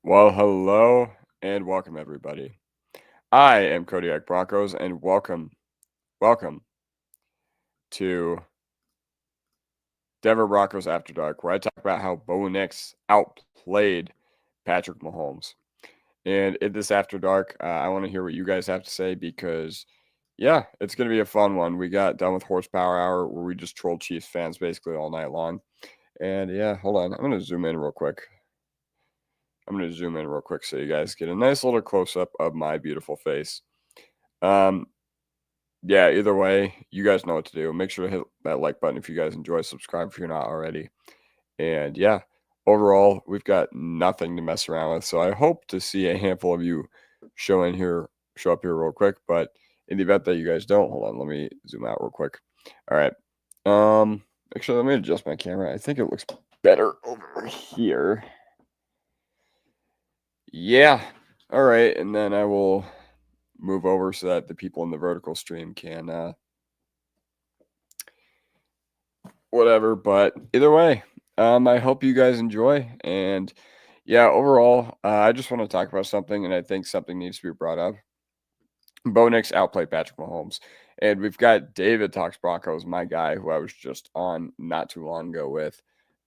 Well, hello and welcome everybody. I am Kodiak Broncos and welcome to Denver Broncos After Dark, where I talk about how Bo Nix outplayed Patrick Mahomes. And in this After Dark, I want to hear what you guys have to say because, yeah, it's going to be a fun one. We got done with Horsepower Hour where we just trolled Chiefs fans basically all night long. And yeah, hold on. I'm going to zoom in real quick. So you guys get a nice little close up of my beautiful face. Um, yeah, either way, you guys know what to do. Make sure to hit that like button if you guys enjoy. Subscribe if you're not already. And yeah, overall, we've got nothing to mess around with. So I hope to see a handful of you show up here real quick. But in the event that you guys don't, hold on, let me zoom out real quick. All right. Actually, let me adjust my camera. I think it looks better over here. Yeah. All right, and then I will move over so that the people in the vertical stream can whatever. But either way, I hope you guys enjoy. And yeah, overall, I just want to talk about something, and I think something needs to be brought up. Bo Nix outplayed Patrick Mahomes, and we've got David Talks Broncos, my guy, who I was just on not too long ago with,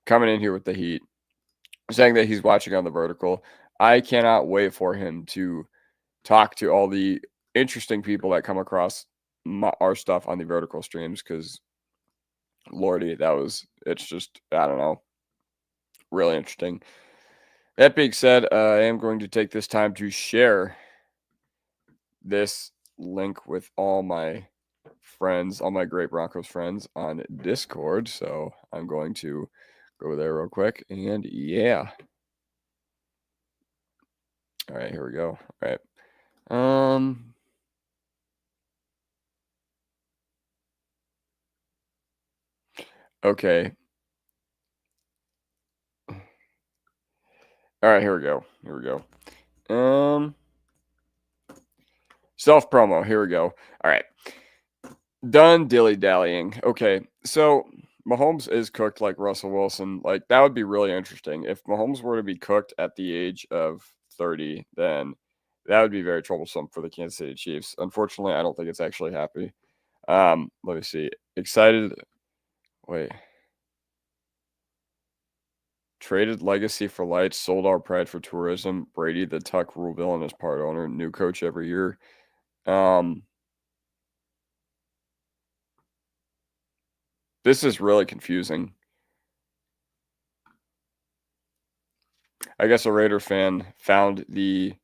coming in here with the heat, saying that he's watching on the vertical. I cannot wait for him to talk to all the interesting people that come across our stuff on the vertical streams because lordy, it's just, I don't know, really interesting. That being said, I am going to take this time to share this link with all my friends, all my great Broncos friends on Discord. So I'm going to go there real quick. And yeah. All right, here we go. All right. Okay. All right, here we go. Self promo. Here we go. All right. Done dilly dallying. Okay. So Mahomes is cooked like Russell Wilson. Like, that would be really interesting. If Mahomes were to be cooked at the age of 30, then that would be very troublesome for the Kansas City Chiefs. Unfortunately, I don't think it's actually happy. Let me see. Excited. Wait. Traded legacy for lights, sold our pride for tourism. Brady the Tuck rule villain as part owner, new coach every year. This is really confusing. I guess a Raider fan found the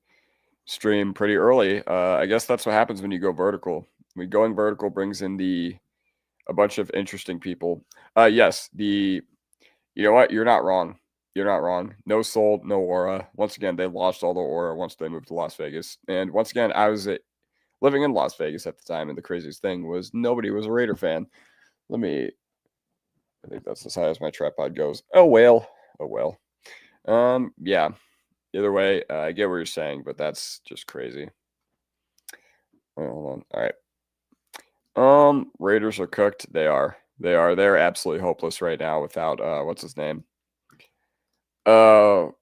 stream pretty early. I guess that's what happens when you go vertical. Going vertical brings in a bunch of interesting people. Yes, you know what? You're not wrong. No soul, no aura. Once again, they lost all the aura once they moved to Las Vegas. And once again, I was living in Las Vegas at the time, and the craziest thing was nobody was a Raider fan. I think that's as high as my tripod goes. Oh well. Yeah. Either way, I get what you're saying, but that's just crazy. Wait, hold on. All right. Raiders are cooked. They are. They're absolutely hopeless right now without what's his name? Or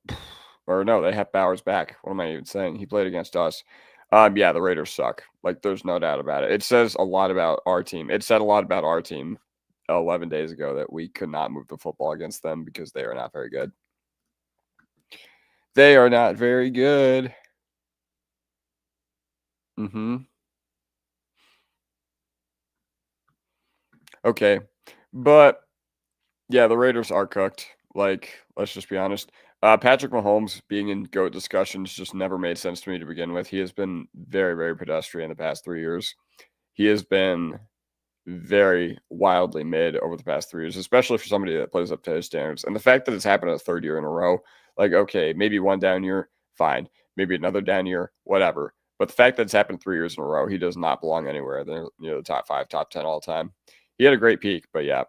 no, they have Bowers back. What am I even saying? He played against us. Yeah, the Raiders suck. Like, there's no doubt about it. It says a lot about our team. It said a lot about our team 11 days ago that we could not move the football against them because they are not very good. They are not very good. Okay. But yeah, the Raiders are cooked. Like, let's just be honest. Patrick Mahomes being in GOAT discussions just never made sense to me to begin with. He has been very, very pedestrian the past 3 years. He has been very wildly mid over the past 3 years, especially for somebody that plays up to his standards. And the fact that it's happened a third year in a row, like, okay, maybe one down year, fine. Maybe another down year, whatever. But the fact that it's happened 3 years in a row, he does not belong anywhere. They're the top 5, top 10 all time. He had a great peak, but yeah.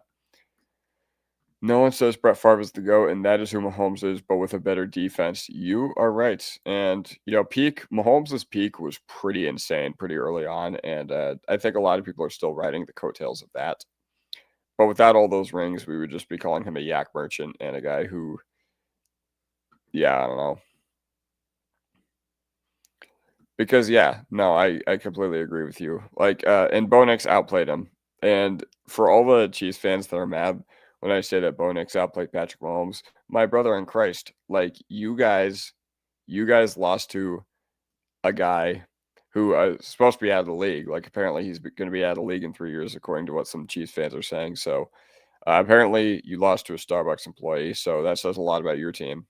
No one says Brett Favre is the GOAT, and that is who Mahomes is, but with a better defense. You are right. And, Mahomes' peak was pretty insane pretty early on, and I think a lot of people are still riding the coattails of that. But without all those rings, we would just be calling him a yak merchant and a guy who, yeah, I don't know. Because yeah, no, I completely agree with you. Like, and Bo Nix outplayed him. And for all the Chiefs fans that are mad when I say that Bo Nix outplayed Patrick Mahomes, my brother in Christ, like you guys lost to a guy who is supposed to be out of the league. Like apparently he's going to be out of the league in 3 years, according to what some Chiefs fans are saying. So apparently you lost to a Starbucks employee. So that says a lot about your team.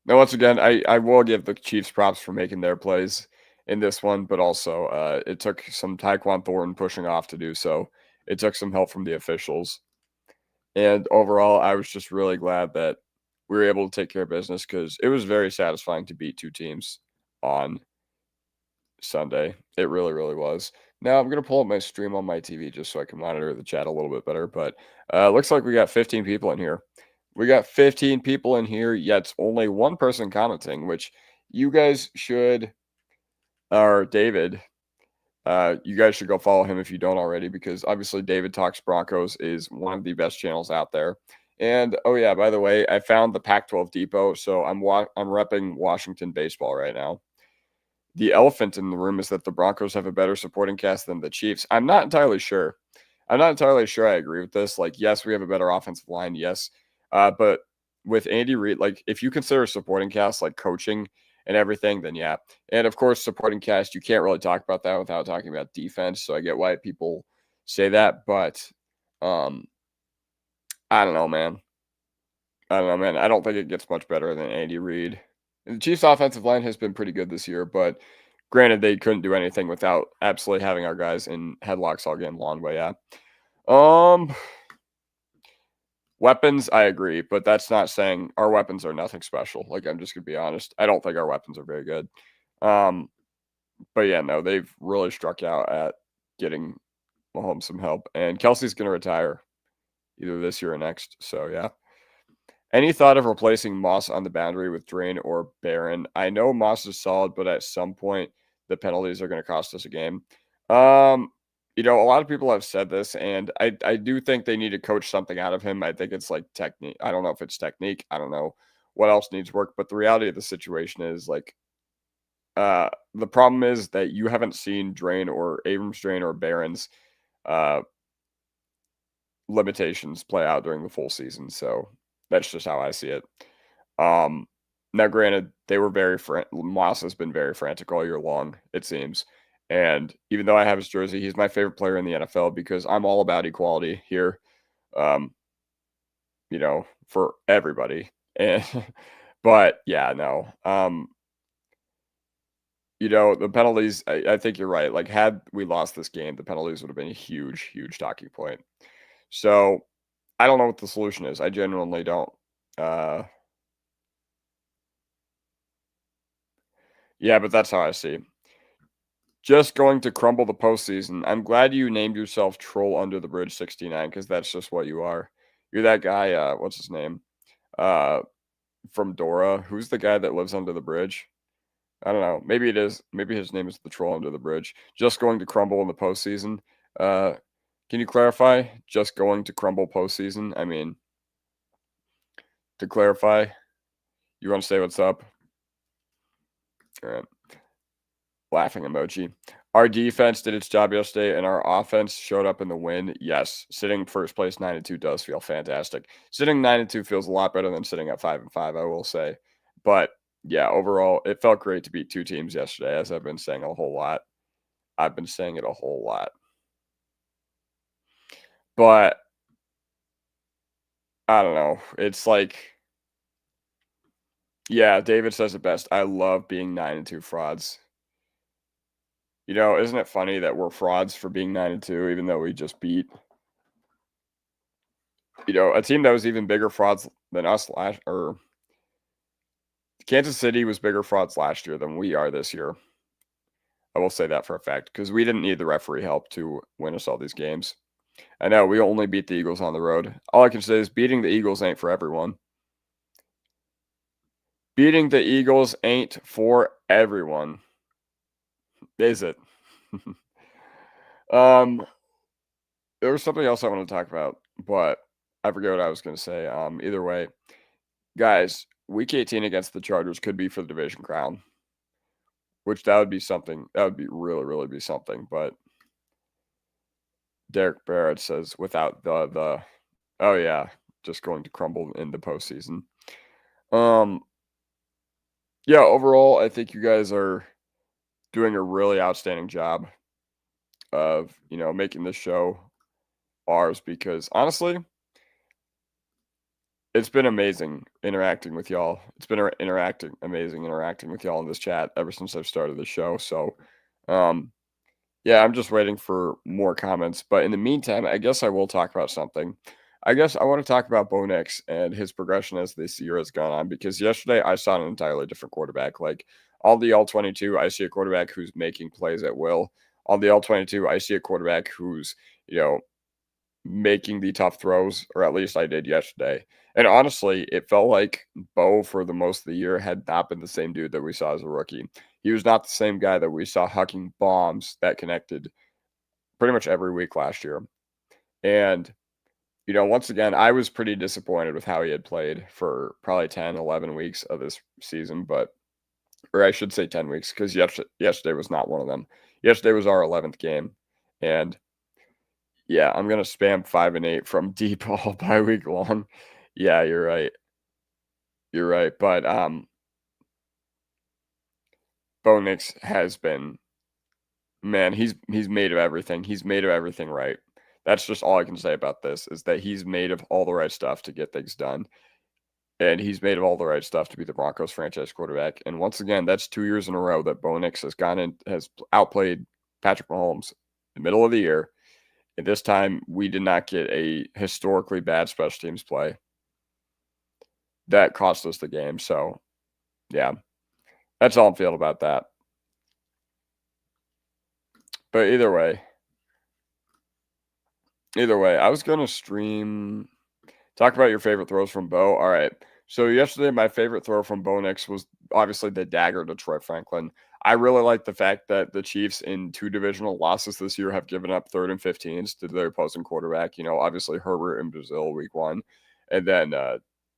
Now, once again, I will give the Chiefs props for making their plays in this one, but also it took some Tyquan Thornton pushing off to do so. It took some help from the officials. And overall, I was just really glad that we were able to take care of business because it was very satisfying to beat two teams on Sunday. It really, really was. Now I'm gonna pull up my stream on my TV just so I can monitor the chat a little bit better. But looks like we got 15 people in here. We got 15 people in here, yet only one person commenting, which you guys should, or David, you guys should go follow him if you don't already, because obviously David Talks Broncos is one of the best channels out there. And oh yeah, by the way, I found the Pac-12 Depot, so I'm repping Washington baseball right now. The elephant in the room is that the Broncos have a better supporting cast than the Chiefs. I'm not entirely sure. I'm not entirely sure I agree with this. Like, yes, we have a better offensive line, yes. But with Andy Reid, like, if you consider supporting cast like coaching and everything, then yeah. And of course, supporting cast, you can't really talk about that without talking about defense. So I get why people say that. But um, I don't know, man. I don't know, man. I don't think it gets much better than Andy Reid. The Chiefs' offensive line has been pretty good this year, but granted, they couldn't do anything without absolutely having our guys in headlocks all game long. But yeah, um, weapons, I agree, but that's not saying our weapons are nothing special. Like I'm just gonna be honest, I don't think our weapons are very good. Um, but yeah, no, they've really struck out at getting Mahomes some help, and Kelsey's gonna retire either this year or next. So yeah. Any thought of replacing Moss on the boundary with Drain or Barron? I know Moss is solid, but at some point the penalties are going to cost us a game. Um, a lot of people have said this, and I do think they need to coach something out of him. I think it's like technique. I don't know if it's technique. I don't know what else needs work, but the reality of the situation is like the problem is that you haven't seen Drain or Abrams Drain or Barron's uh limitations play out during the full season. So that's just how I see it. Um, Now, granted, they were Moss has been very frantic all year long, it seems. And even though I have his jersey, he's my favorite player in the NFL because I'm all about equality here, um, for everybody. And but yeah, no. The penalties, I think you're right. Like, had we lost this game, the penalties would have been a huge, huge talking point. So I don't know what the solution is. I genuinely don't. Uh, yeah, but that's how I see. Just going to crumble the postseason. I'm glad you named yourself Troll Under the Bridge 69 because that's just what you are. You're that guy. What's his name? Uh, from Dora. Who's the guy that lives under the bridge? I don't know. Maybe it is. Maybe his name is the Troll Under the Bridge. Just going to crumble in the postseason. Uh, can you clarify? Just going to crumble postseason. I mean, to clarify, you want to say what's up? All right. Laughing emoji. Our defense did its job yesterday, and our offense showed up in the win. Yes, sitting first place 9-2 does feel fantastic. Sitting 9-2 feels a lot better than sitting at 5-5, I will say. But yeah, overall, it felt great to beat two teams yesterday, as I've been saying a whole lot. I've been saying it a whole lot. But I don't know. It's like, yeah, David says it best. I love being 9-2 frauds. Isn't it funny that we're frauds for being 9-2, even though we just beat a team that was even bigger frauds than us or Kansas City was bigger frauds last year than we are this year. I will say that for a fact because we didn't need the referee help to win us all these games. I know we only beat the Eagles on the road. All I can say is beating the Eagles ain't for everyone. Beating the Eagles ain't for everyone. Is it? There was something else I want to talk about, but I forget what I was going to say. Either way, guys, Week 18 against the Chargers could be for the division crown, which that would be something. That would be really, really be something. But Derek Barrett says without the oh yeah, just going to crumble in the postseason. Yeah, overall, I think you guys are doing a really outstanding job of, making this show ours because honestly, it's been amazing interacting with y'all. It's been amazing interacting with y'all in this chat ever since I've started the show. So, um, yeah, I'm just waiting for more comments. But in the meantime, I guess I will talk about something. I guess I want to talk about Bo Nix and his progression as this year has gone on because yesterday I saw an entirely different quarterback. Like all the All-22, I see a quarterback who's making plays at will. On the All-22, I see a quarterback who's, making the tough throws, or at least I did yesterday. And honestly, it felt like Bo for the most of the year had not been the same dude that we saw as a rookie. He was not the same guy that we saw hucking bombs that connected pretty much every week last year. And, once again, I was pretty disappointed with how he had played for probably 10, 11 weeks of this season, or I should say 10 weeks, because yesterday was not one of them. Yesterday was our 11th game. And yeah, I'm gonna spam 5 and 8 from deep all by week long. Yeah, you're right. You're right. But Bo Nix has been, man, he's made of everything. He's made of everything right. That's just all I can say about this is that he's made of all the right stuff to get things done. And he's made of all the right stuff to be the Broncos franchise quarterback. And once again, that's 2 years in a row that Bo Nix has outplayed Patrick Mahomes in the middle of the year. And this time, we did not get a historically bad special teams play that cost us the game. So, yeah, that's all I'm feeling about that. But either way, I was going to talk about your favorite throws from Bo. All right. So yesterday, my favorite throw from Bo Nix was obviously the dagger to Troy Franklin. I really like the fact that the Chiefs in 2 divisional losses this year have given up 3rd and 15s to their opposing quarterback. Obviously Herbert in Brazil week 1, and then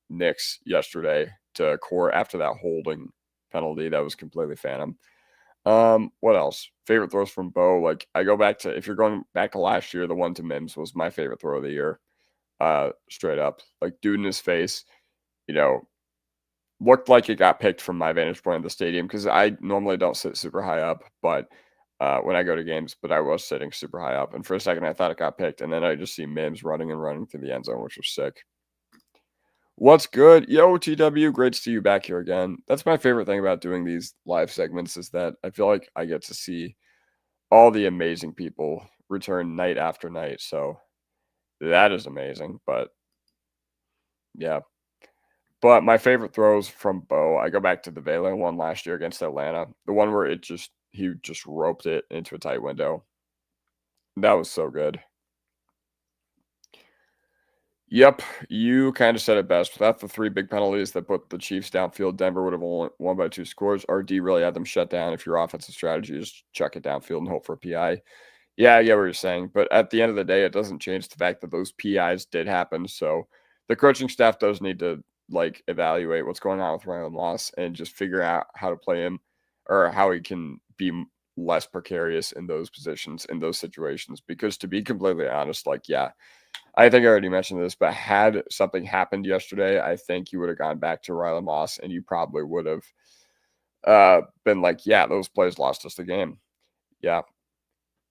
Nix yesterday to Core after that holding penalty that was completely phantom. What else? Favorite throws from Bo? Like I go back to, if you're going back to last year, the one to Mims was my favorite throw of the year. Straight up, like dude in his face, looked like it got picked from my vantage point in the stadium because I normally don't sit super high up, but when I go to games, but I was sitting super high up, and for a second I thought it got picked, and then I just see Mims running through the end zone, which was sick. What's good? Yo, TW, great to see you back here again. That's my favorite thing about doing these live segments is that I feel like I get to see all the amazing people return night after night, so that is amazing, but yeah. But my favorite throws from Bo, I go back to the Vela one last year against Atlanta. The one where he just roped it into a tight window. That was so good. Yep, you kind of said it best. Without the 3 big penalties that put the Chiefs downfield, Denver would have only won by 2 scores. RD really had them shut down. If your offensive strategy is chuck it downfield and hope for a PI. Yeah, I get what you're saying. But at the end of the day, it doesn't change the fact that those PIs did happen. So the coaching staff does need to evaluate what's going on with Ryan Moss and just figure out how to play him or how he can be less precarious in those positions, in those situations. Because to be completely honest, yeah, I think I already mentioned this, but had something happened yesterday, I think you would have gone back to Riley Moss and you probably would have been like, yeah, those plays lost us the game. Yeah.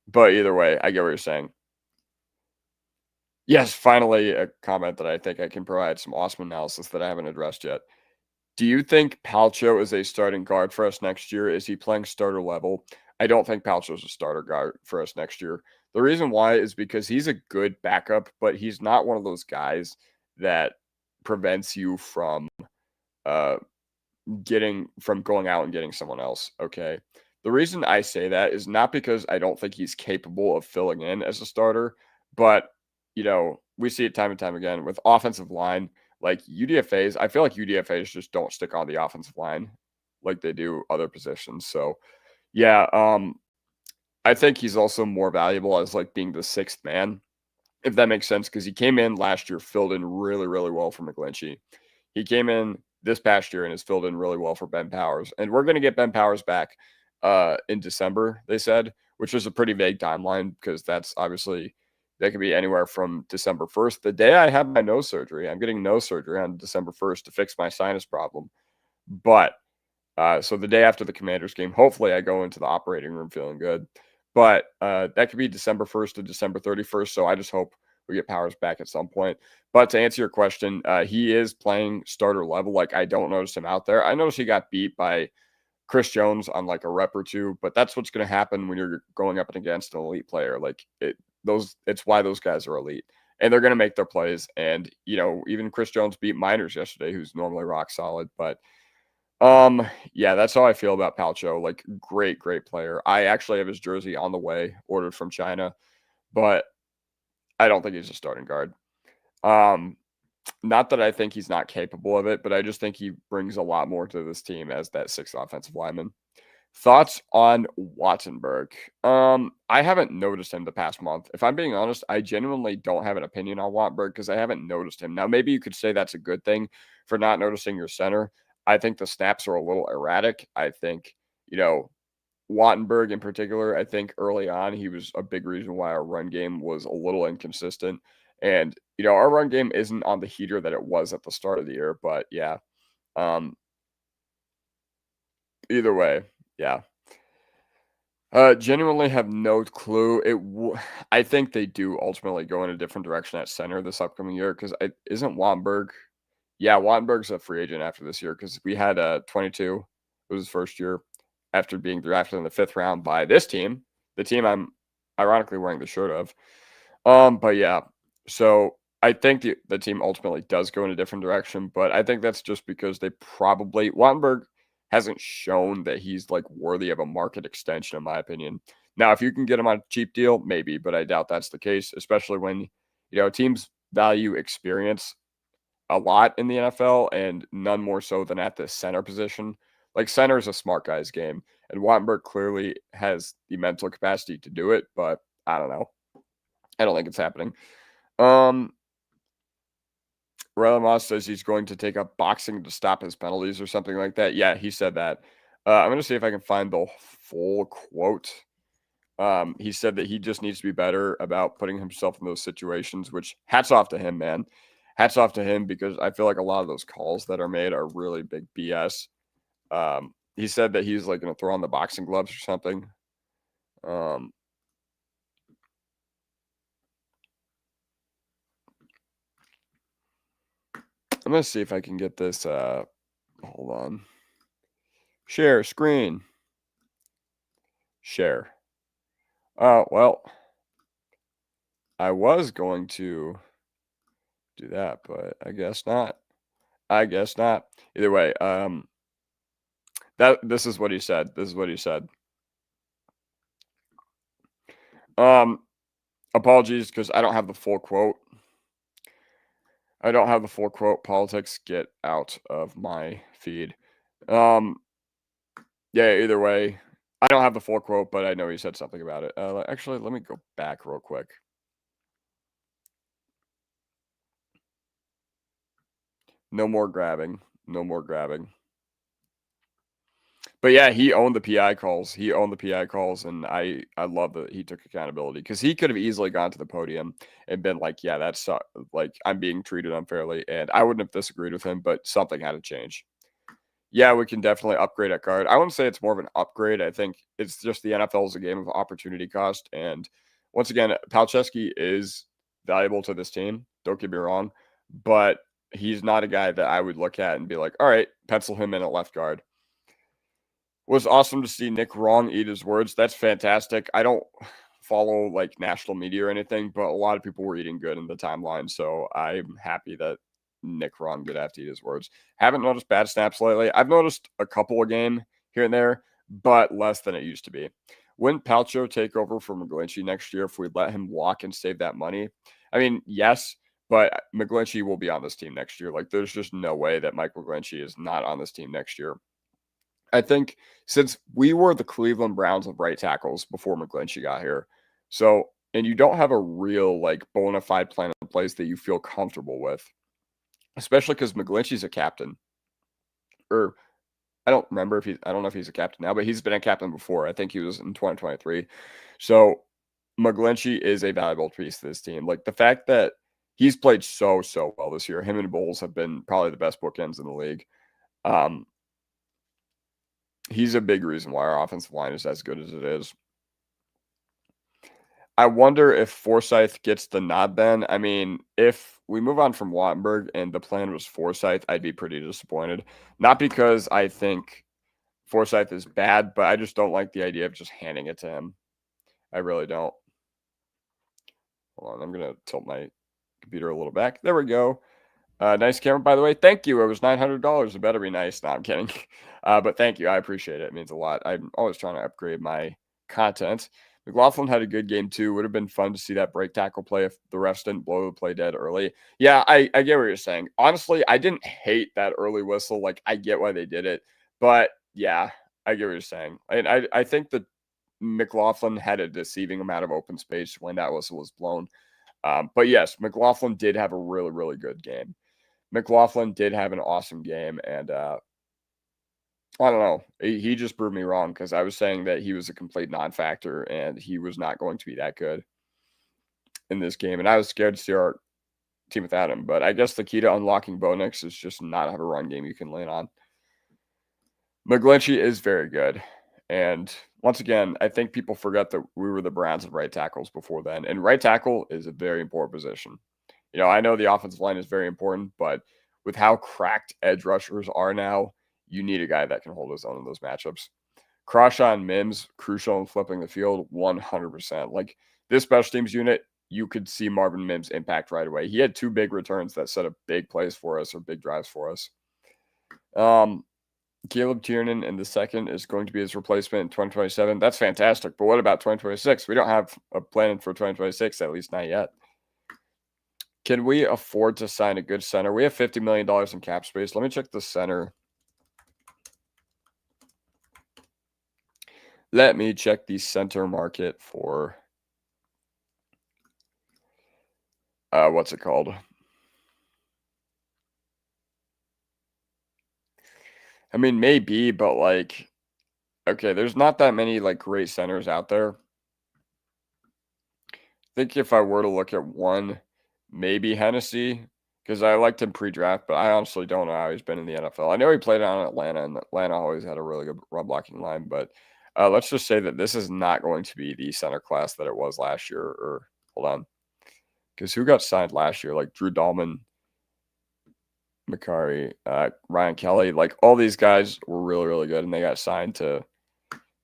But either way, I get what you're saying. Yes, finally, a comment that I think I can provide some awesome analysis that I haven't addressed yet. Do you think Palcho is a starting guard for us next year? Is he playing starter level? I don't think Palcho is a starter guard for us next year. The reason why is because he's a good backup, but he's not one of those guys that prevents you from going out and getting someone else. Okay. The reason I say that is not because I don't think he's capable of filling in as a starter, but we see it time and time again with offensive line, like UDFAs. I feel like UDFAs just don't stick on the offensive line like they do other positions. So yeah, I think he's also more valuable as being the 6th man, if that makes sense, because he came in last year, filled in really, really well for McGlinchey. He came in this past year and has filled in really well for Ben Powers. And we're going to get Ben Powers back in December, they said, which is a pretty vague timeline because that's obviously that could be anywhere from December 1st. The day I have my nose surgery, I'm getting nose surgery on December 1st to fix my sinus problem. But so the day after the Commanders game, hopefully I go into the operating room feeling good. But that could be December 1st to December 31st. So I just hope we get Powers back at some point. But to answer your question, he is playing starter level. Like, I don't notice him out there. I noticed he got beat by Chris Jones on like a rep or two, but that's what's going to happen when you're going up against an elite player. Like, it's why those guys are elite. And they're going to make their plays. And, even Chris Jones beat Miners yesterday, who's normally rock solid. But yeah, that's how I feel about Palcho. Like, great player. I actually have his jersey on the way, ordered from China, but I don't think he's a starting guard. Not that I think he's not capable of it, but I just think he brings a lot more to this team as that sixth offensive lineman. Thoughts on Wattenberg? I haven't noticed him the past month. If I'm being honest, I genuinely don't have an opinion on Wattenberg because I haven't noticed him. Now, maybe you could say that's a good thing for not noticing your center. I think the snaps are a little erratic. I think, Wattenberg in particular, I think early on he was a big reason why our run game was a little inconsistent. And, our run game isn't on the heater that it was at the start of the year. But, yeah, either way, yeah. Genuinely have no clue. I think they do ultimately go in a different direction at center this upcoming year because isn't Wattenberg? Yeah, Wattenberg's a free agent after this year because we had 22. It was his first year after being drafted in the 5th round by this team, the team I'm ironically wearing the shirt of. But yeah, so I think the team ultimately does go in a different direction, but I think that's just because Wattenberg hasn't shown that he's like worthy of a market extension, in my opinion. Now, if you can get him on a cheap deal, maybe, but I doubt that's the case, especially when, teams value experience a lot in the NFL and none more so than at the center position. Like, center is a smart guy's game, and Wattenberg clearly has the mental capacity to do it, but I don't know. I don't think it's happening. Riley Moss says he's going to take up boxing to stop his penalties or something like that. Yeah, he said that. I'm going to see if I can find the full quote. He said that he just needs to be better about putting himself in those situations, which hats off to him, man. Hats off to him because I feel like a lot of those calls that are made are really big BS. He said that he's like going to throw on the boxing gloves or something. I'm going to see if I can get this. Hold on. Share screen. Share. Oh, well, I was going to do that, but I guess not. Either way, this is what he said. Apologies because I don't have the full quote. Politics, get out of my feed. Yeah, either way, I don't have the full quote, but I know he said something about it. Actually, let me go back real quick. No more grabbing. But yeah, he owned the PI calls. And I love that he took accountability because he could have easily gone to the podium and been like, yeah, that's like I'm being treated unfairly. And I wouldn't have disagreed with him, but something had to change. Yeah, we can definitely upgrade at guard. I wouldn't say it's more of an upgrade. I think it's just the NFL is a game of opportunity cost. And once again, Palczewski is valuable to this team. Don't get me wrong. But he's not a guy that I would look at and be like, all right, pencil him in at left guard. Was awesome to see Nick Wrong eat his words. That's fantastic. I don't follow like national media or anything, but a lot of people were eating good in the timeline. So I'm happy that Nick Wrong did have to eat his words. Haven't noticed bad snaps lately. I've noticed a couple a game here and there, but less than it used to be. Wouldn't Palcho take over for McGlinchey next year if we let him walk and save that money? I mean, yes, but McGlinchey will be on this team next year. Like, there's just no way that Mike McGlinchey is not on this team next year. I think since we were the Cleveland Browns of right tackles before McGlinchey got here, so and you don't have a real like bona fide plan in place that you feel comfortable with, especially because McGlinchey's a captain. or I don't remember if I don't know if he's a captain now, but he's been a captain before. I think he was in 2023. So McGlinchey is a valuable piece to this team. Like the fact that he's played so well this year. Him and Bowles have been probably the best bookends in the league. He's a big reason why our offensive line is as good as it is. I wonder if Forsyth gets the nod then. I mean, if we move on from Wattenberg and the plan was Forsyth, I'd be pretty disappointed. Not because I think Forsyth is bad, but I just don't like the idea of just handing it to him. I really don't. Hold on, I'm going to tilt my computer a little back. There we go. Nice camera, by the way. Thank you. It was $900. It better be nice. No, I'm kidding. But thank you. I appreciate it. It means a lot. I'm always trying to upgrade my content. McLaughlin had a good game, too. Would have been fun to see that break tackle play if the refs didn't blow the play dead early. Yeah, I get what you're saying. Honestly, I didn't hate that early whistle. Like, I get why they did it. But, yeah, I get what you're saying. And I think that McLaughlin had a deceiving amount of open space when that whistle was blown. But, yes, McLaughlin did have a really good game. McLaughlin did have an awesome game, and I don't know. He just proved me wrong because I was saying that he was a complete non-factor, and he was not going to be that good in this game. And I was scared to see our team without him. But I guess the key to unlocking Bo Nix is just not have a run game you can lean on. McGlinchey is very good. And once again, I think people forget that we were the Browns of right tackles before then. And right tackle is a very important position. You know, I know the offensive line is very important, but with how cracked edge rushers are now, you need a guy that can hold his own in those matchups. Crawshaw and Mims, crucial in flipping the field, 100%. Like this special teams unit, you could see Marvin Mims' impact right away. He had 2 big returns that set up big plays for us or big drives for us. Caleb Tiernan in the second is going to be his replacement in 2027. That's fantastic. But what about 2026? We don't have a plan for 2026, at least not yet. Can we afford to sign a good center? We have $50 million in cap space. Let me check the center. Let me check the center market for what's it called? I mean, maybe, but like, okay, there's not that many like great centers out there. I think if I were to look at one, maybe Hennessy, because I liked him pre-draft, but I honestly don't know how he's been in the NFL. I know he played on Atlanta, and Atlanta always had a really good run blocking line, but let's just say that this is not going to be the center class that it was last year. Or hold on, because who got signed last year? Like Drew Dahlman, Macari, Ryan Kelly, like all these guys were really good, and they got signed to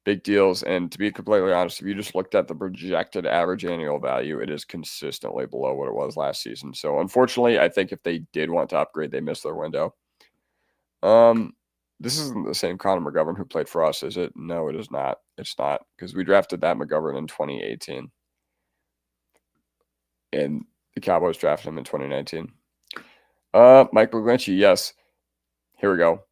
big deals. And to be completely honest, if you just looked at the projected average annual value, it is consistently below what it was last season. So unfortunately, I think if they did want to upgrade, they missed their window. This isn't the same Connor McGovern who played for us, is it? No, it is not. It's not, because we drafted that McGovern in 2018. And the Cowboys drafted him in 2019. Mike McGlinchey, yes. Here we go.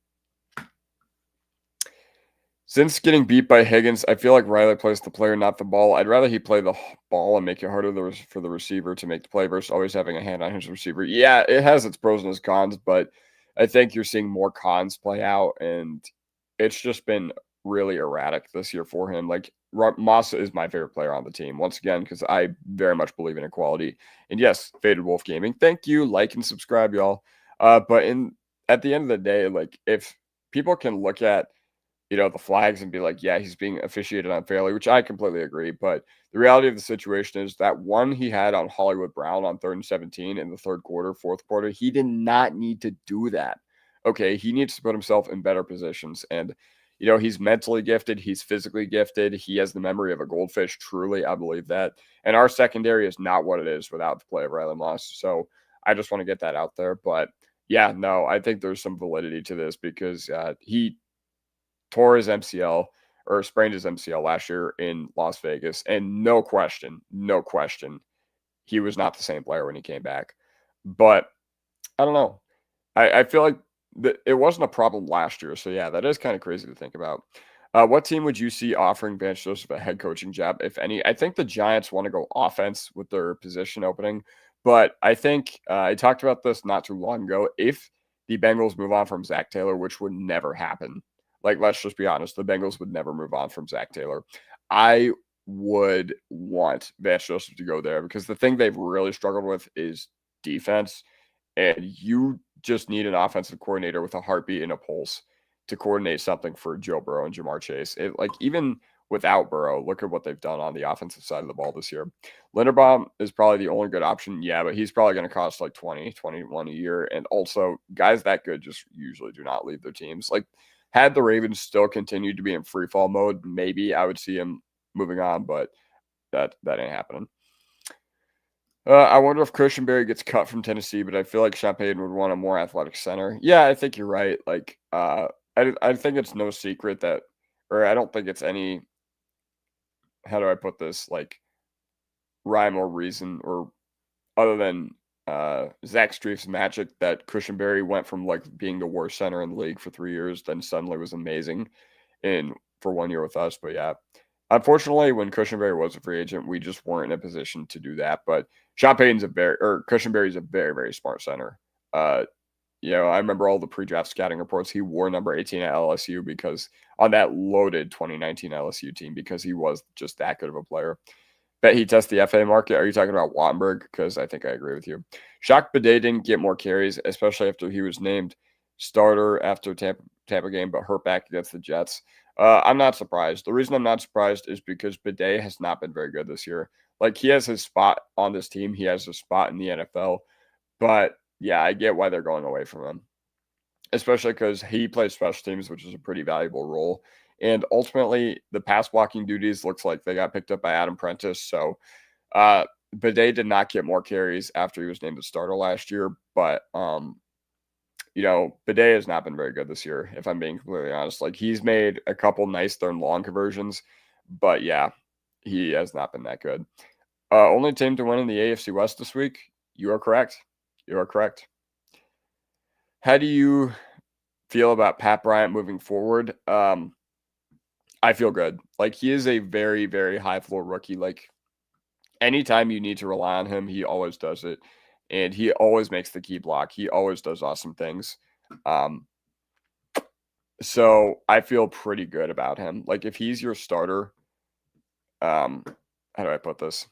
Since getting beat by Higgins, I feel like Riley plays the player, not the ball. I'd rather he play the ball and make it harder for the receiver to make the play versus always having a hand on his receiver. Yeah, it has its pros and its cons, but I think you're seeing more cons play out, and it's just been really erratic this year for him. Like, Moss is my favorite player on the team, once again, because I very much believe in equality. And yes, Faded Wolf Gaming, thank you. Like and subscribe, y'all. But at the end of the day, like, if people can look at the flags and be like, yeah, he's being officiated unfairly, which I completely agree. But the reality of the situation is that one he had on Hollywood Brown on 3rd and 17 in the third quarter, fourth quarter, he did not need to do that. Okay, he needs to put himself in better positions. And, he's mentally gifted. He's physically gifted. He has the memory of a goldfish. Truly, I believe that. And our secondary is not what it is without the play of Riley Moss. So I just want to get that out there. But, yeah, no, I think there's some validity to this because he tore his MCL or sprained his MCL last year in Las Vegas. And no question, he was not the same player when he came back. But I don't know. I feel like it wasn't a problem last year. So, yeah, that is kind of crazy to think about. What team would you see offering Vance Joseph a head coaching job, if any? I think the Giants want to go offense with their position opening. But I think I talked about this not too long ago. If the Bengals move on from Zach Taylor, which would never happen. Like, let's just be honest, the Bengals would never move on from Zach Taylor. I would want Vance Joseph to go there because the thing they've really struggled with is defense, and you just need an offensive coordinator with a heartbeat and a pulse to coordinate something for Joe Burrow and Jamar Chase. Like, even without Burrow, look at what they've done on the offensive side of the ball this year. Linderbaum is probably the only good option. Yeah, but he's probably going to cost like 20, 21 a year. And also, guys that good just usually do not leave their teams. Like, had the Ravens still continued to be in free fall mode, maybe I would see him moving on, but that ain't happening. I wonder if Christian Berry gets cut from Tennessee, but I feel like Sean Payton would want a more athletic center. Yeah, I think you're right. Like, I think it's no secret that, or I don't think it's any, how do I put this, like, rhyme or reason, or other than Zach Strief's magic, that Christian Berry went from like being the worst center in the league for 3 years, then suddenly was amazing for 1 year with us. But yeah, unfortunately, when Christian Berry was a free agent, we just weren't in a position to do that. But Sean Payton's Christian Berry's a very, very smart center. I remember all the pre-draft scouting reports. He wore number 18 at LSU because on that loaded 2019 LSU team, because he was just that good of a player. Bet he tests the FA market. Are you talking about Wattenberg? Because I think I agree with you. Shocked Bidet didn't get more carries, especially after he was named starter after Tampa game, but hurt back against the Jets. I'm not surprised. The reason I'm not surprised is because Bidet has not been very good this year. Like, he has his spot on this team. He has a spot in the NFL. But, yeah, I get why they're going away from him, especially because he plays special teams, which is a pretty valuable role. And ultimately, the pass blocking duties looks like they got picked up by Adam Prentice. So Bidet did not get more carries after he was named the starter last year. But, Bidet has not been very good this year, if I'm being completely honest. Like, he's made a couple nice third and long conversions. But, yeah, he has not been that good. Only team to win in the AFC West this week. You are correct. You are correct. How do you feel about Pat Bryant moving forward? I feel good. Like, he is a very, very high floor rookie. Like, anytime you need to rely on him, he always does it. And he always makes the key block. He always does awesome things. So I feel pretty good about him. Like, if he's your starter, how do I put this?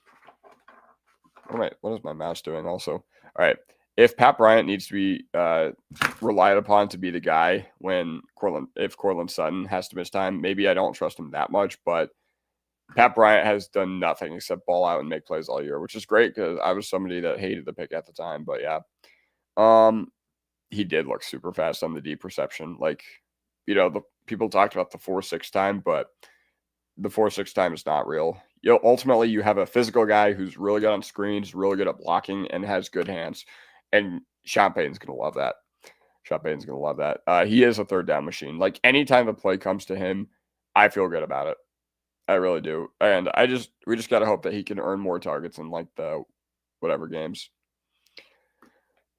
What is my mouse doing also? All right. If Pat Bryant needs to be relied upon to be the guy if Courtland Sutton has to miss time, maybe I don't trust him that much, but Pat Bryant has done nothing except ball out and make plays all year, which is great because I was somebody that hated the pick at the time. But yeah, he did look super fast on the deep reception. Like, the people talked about the 4.6 time, but the 4.6 time is not real. Ultimately, you have a physical guy who's really good on screens, really good at blocking, and has good hands. And Sean Payton's going to love that. Sean Payton's going to love that. He is a third down machine. Like, anytime the play comes to him, I feel good about it. I really do. And we just got to hope that he can earn more targets in like the whatever games.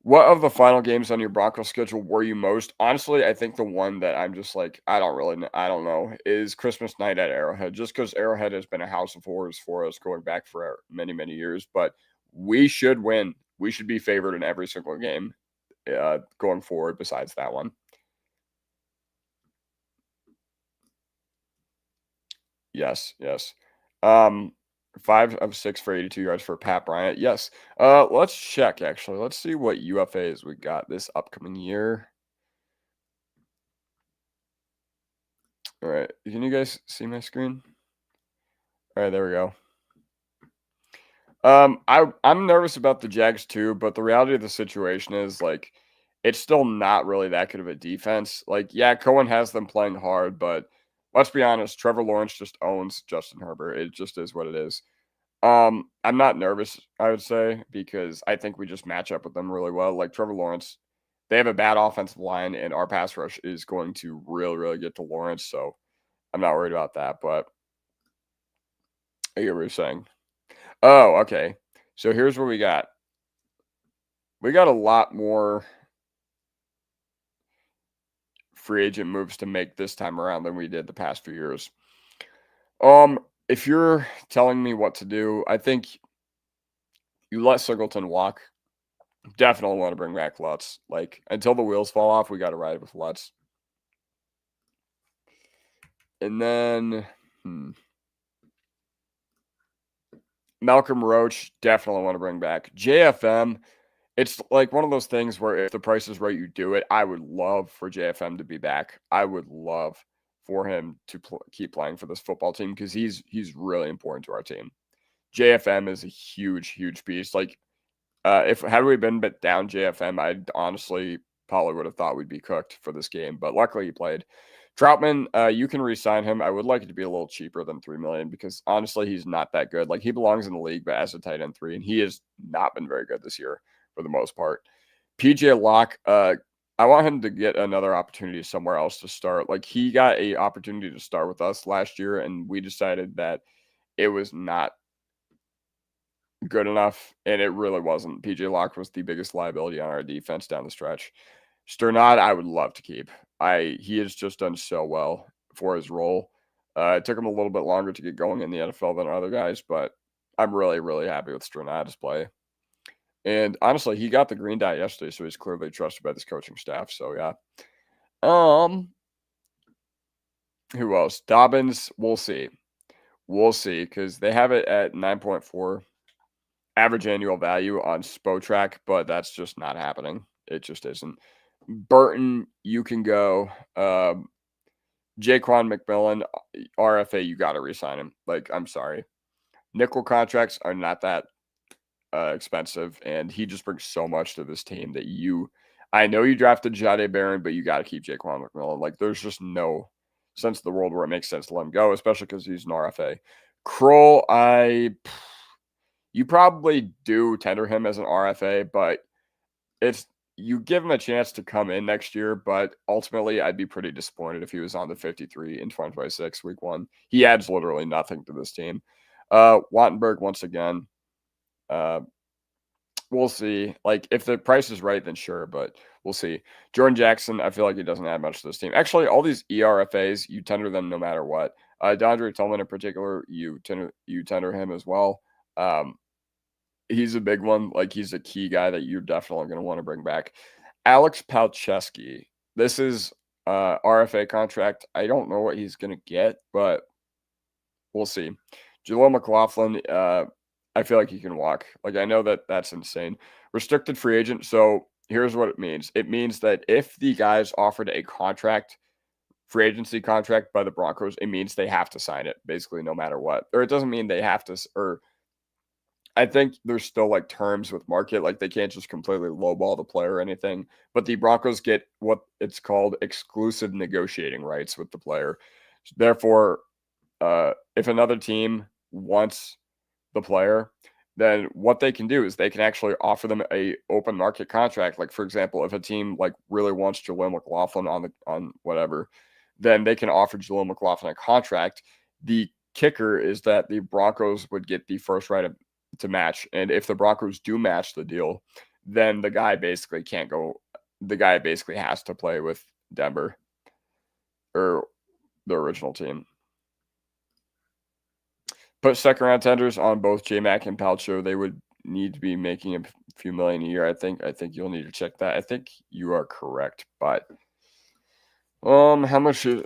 What of the final games on your Broncos schedule were you most? Honestly, I think the one that I'm just like, I don't know, is Christmas night at Arrowhead, just because Arrowhead has been a house of horrors for us going back for many, many years. But we should win. We should be favored in every single game going forward besides that one. Yes. 5 of 6 for 82 yards for Pat Bryant. Yes. Let's check, actually. Let's see what UFAs we got this upcoming year. All right. Can you guys see my screen? All right, there we go. I'm nervous about the Jags too, but the reality of the situation is, like, it's still not really that good of a defense. Like, yeah, Cohen has them playing hard, but let's be honest, Trevor Lawrence just owns Justin Herbert. It just is what it is. I'm not nervous, I would say, because I think we just match up with them really well. Like, Trevor Lawrence, they have a bad offensive line, and our pass rush is going to really, really get to Lawrence. So I'm not worried about that. But I get what you're saying. Oh, okay. So here's what we got. We got a lot more free agent moves to make this time around than we did the past few years. If you're telling me what to do, I think you let Singleton walk. Definitely want to bring back Lutz. Like, until the wheels fall off, we got to ride with Lutz. And then, Malcolm Roach, definitely want to bring back. JFM, it's like one of those things where if the price is right, you do it. I would love for JFM to be back. I would love for him to keep playing for this football team because he's really important to our team. JFM is a huge piece. Like, if had we been bit down JFM, I honestly probably would have thought we'd be cooked for this game. But luckily, he played. Troutman, you can re-sign him. I would like it to be a little cheaper than $3 million because honestly, he's not that good. Like, he belongs in the league, but as a tight end 3, and he has not been very good this year for the most part. PJ Locke, I want him to get another opportunity somewhere else to start. Like, he got a opportunity to start with us last year, and we decided that it was not good enough, and it really wasn't. PJ Locke was the biggest liability on our defense down the stretch. Sternad, I would love to keep. He has just done so well for his role. It took him a little bit longer to get going in the NFL than other guys, but I'm really happy with Sternad's play. And honestly, he got the green dot yesterday, so he's clearly trusted by this coaching staff. So yeah. Who else? Dobbins, we'll see. We'll see, because they have it at 9.4 average annual value on Spotrac, but that's just not happening. It just isn't. Burton, you can go. Jaquan McMillan, RFA, you got to resign him. Like, I'm sorry. Nickel contracts are not that expensive, and he just brings so much to this team that I know you drafted Jade Barron, but you got to keep Jaquan McMillan. Like, there's just no sense in the world where it makes sense to let him go, especially because he's an RFA. Kroll, you probably do tender him as an RFA, but you give him a chance to come in next year, but ultimately I'd be pretty disappointed if he was on the 53 in 2026 week 1. He adds literally nothing to this team. Wattenberg, once again, we'll see. Like, if the price is right, then sure, but we'll see. Jordan Jackson, I feel like he doesn't add much to this team. Actually, all these ERFAs, you tender them no matter what. Dondre Tillman in particular, you tender him as well. He's a big one. Like, he's a key guy that you're definitely going to want to bring back. Alex Palczewski. This is RFA contract. I don't know what he's going to get, but we'll see. Jaleel McLaughlin, I feel like he can walk. Like, I know that's insane. Restricted free agent. So here's what it means. It means that if the guy's offered a free agency contract by the Broncos, it means they have to sign it basically no matter what. Or it doesn't mean they have to, or I think there's still like terms with market. Like, they can't just completely lowball the player or anything, but the Broncos get what it's called exclusive negotiating rights with the player. Therefore, if another team wants the player, then what they can do is they can actually offer them a open market contract. Like, for example, if a team like really wants Jaleel McLaughlin on whatever, then they can offer Jaleel McLaughlin a contract. The kicker is that the Broncos would get the first right to match. And if the Broncos do match the deal, then the guy basically can't go. The guy basically has to play with Denver or the original team. Put second round tenders on both J-Mac and Palcho. They would need to be making a few million a year. I think you'll need to check that. I think you are correct, but how much should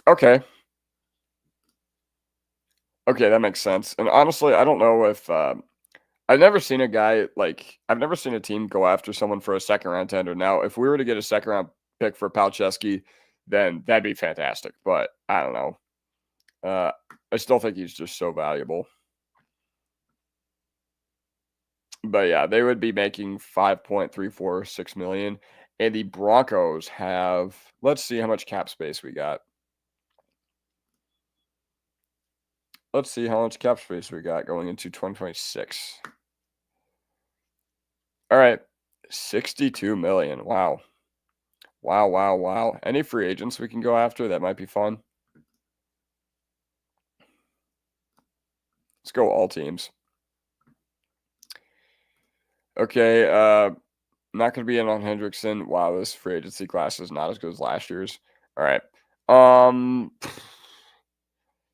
okay. Okay, that makes sense. And honestly, I don't know if I've never seen I've never seen a team go after someone for a second round tender. Now, if we were to get a second round pick for Palczewski, then that'd be fantastic. But I don't know. I still think he's just so valuable. But yeah, they would be making 5.346 million. And the Broncos have, let's see how much cap space we got. Let's see how much cap space we got going into 2026. All right, 62 million. Wow. Wow. Any free agents we can go after? That might be fun. Let's go all teams. Okay, not going to be in on Hendrickson. Wow, this free agency class is not as good as last year's. All right.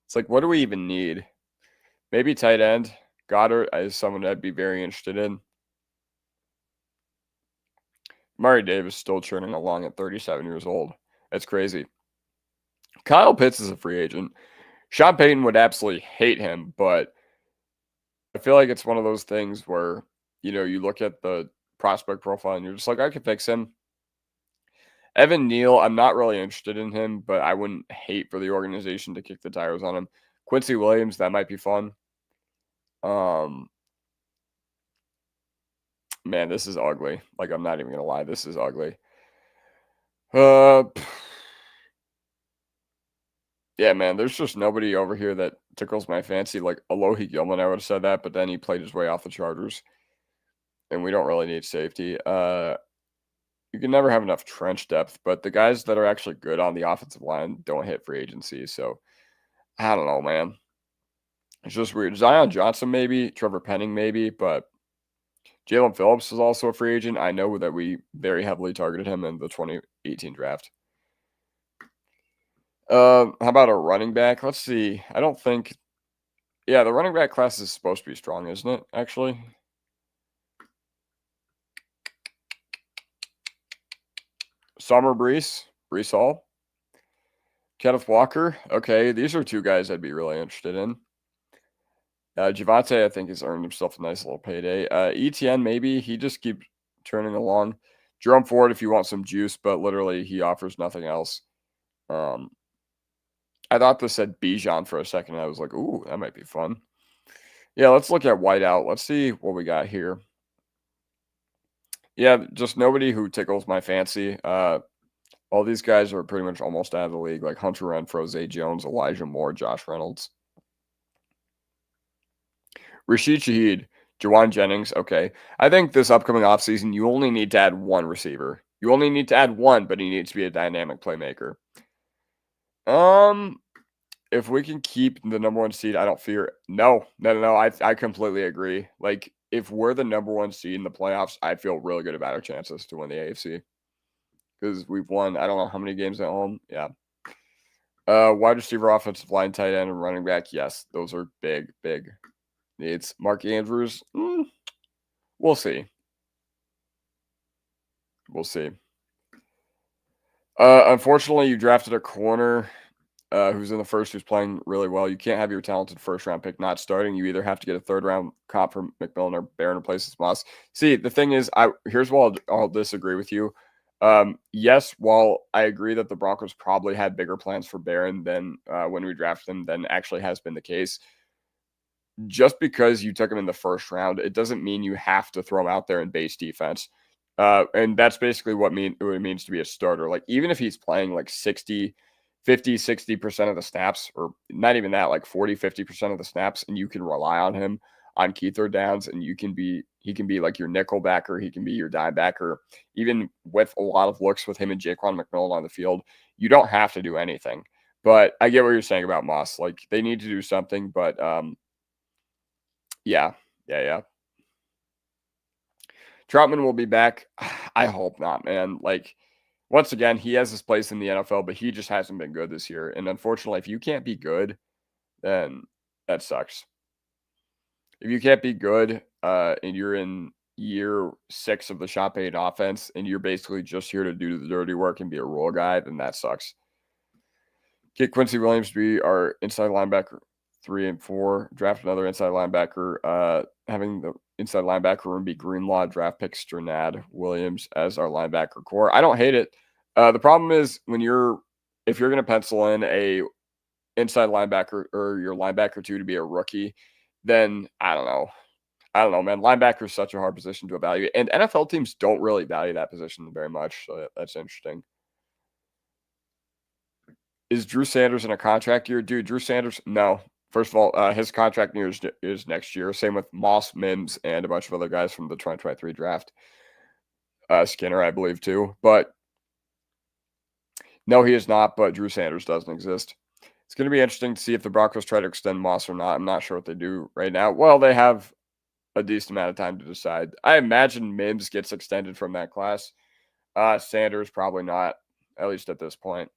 It's like, what do we even need? Maybe tight end. Goddard is someone I'd be very interested in. Murray Davis still churning along at 37 years old. That's crazy. Kyle Pitts is a free agent. Sean Payton would absolutely hate him, but I feel like it's one of those things where, you look at the prospect profile and you're just like, I could fix him. Evan Neal, I'm not really interested in him, but I wouldn't hate for the organization to kick the tires on him. Quincy Williams, that might be fun. Man, this is ugly. Like, I'm not even gonna lie, this is ugly. Yeah, man, there's just nobody over here that tickles my fancy. Like Alohi Gilman, I would have said that, but then he played his way off the Chargers, and we don't really need safety. You can never have enough trench depth, but the guys that are actually good on the offensive line don't hit free agency. So I don't know, man. It's just weird. Zion Johnson, maybe. Trevor Penning, maybe. But Jalen Phillips is also a free agent. I know that we very heavily targeted him in the 2018 draft. How about a running back? Let's see. I don't think. Yeah, the running back class is supposed to be strong, isn't it? Actually. Summer Brees Hall. Kenneth Walker. Okay, these are two guys I'd be really interested in. Javante, I think, has earned himself a nice little payday. ETN, maybe. He just keeps turning along. Jerome Ford, if you want some juice, but literally he offers nothing else. I thought this said Bijan for a second. I was like, ooh, that might be fun. Yeah, let's look at whiteout. Let's see what we got here. Yeah, just nobody who tickles my fancy. All these guys are pretty much almost out of the league, like Hunter Renfrow, Zay Jones, Elijah Moore, Josh Reynolds. Rashid Shaheed, Jawan Jennings. Okay. I think this upcoming offseason, you only need to add one receiver. You only need to add one, but he needs to be a dynamic playmaker. If we can keep the number one seed, I don't fear. No. I completely agree. Like, if we're the number one seed in the playoffs, I feel really good about our chances to win the AFC. Because we've won, I don't know how many games at home. Yeah. Wide receiver, offensive line, tight end, and running back. Yes, those are big needs. Mark Andrews. We'll see. Unfortunately, you drafted a corner who's in the first, who's playing really well. You can't have your talented first-round pick not starting. You either have to get a third-round comp from McMillan or Barron replaces Moss. See, the thing is, here's why I'll disagree with you. Yes, while I agree that the Broncos probably had bigger plans for Barron than when we drafted him, than actually has been the case. Just because you took him in the first round, it doesn't mean you have to throw him out there in base defense. And that's basically what it means to be a starter. Like, even if he's playing like 60% of the snaps, or not even that, like 40-50% of the snaps, and you can rely on him on key third downs, and he can be like your nickel backer, he can be your dime backer, even with a lot of looks with him and Jaquan McMillan on the field. You don't have to do anything. But I get what you're saying about Moss. Like, they need to do something, but yeah. Troutman will be back. I hope not, man. Like, once again, he has his place in the NFL, but he just hasn't been good this year. And unfortunately, if you can't be good, then that sucks. If you can't be good and you're in year 6 of the Sean Payton offense and you're basically just here to do the dirty work and be a rule guy, then that sucks. Get Quincy Williams to be our inside linebacker 3 and 4. Draft another inside linebacker. Having the inside linebacker room be Greenlaw, draft pick Strnad Williams as our linebacker core. I don't hate it. The problem is if you're going to pencil in a inside linebacker or your linebacker 2 to be a rookie, then I don't know, man. Linebacker is such a hard position to evaluate, and NFL teams don't really value that position very much. So that's interesting. Is Drew Sanders in a contract year? Dude, Drew Sanders, no. First of all, his contract year is next year. Same with Moss, Mims, and a bunch of other guys from the 2023 draft. Skinner, I believe, too. But no, he is not, but Drew Sanders doesn't exist. It's going to be interesting to see if the Broncos try to extend Moss or not. I'm not sure what they do right now. Well, they have a decent amount of time to decide. I imagine Mims gets extended from that class. Sanders, probably not, at least at this point.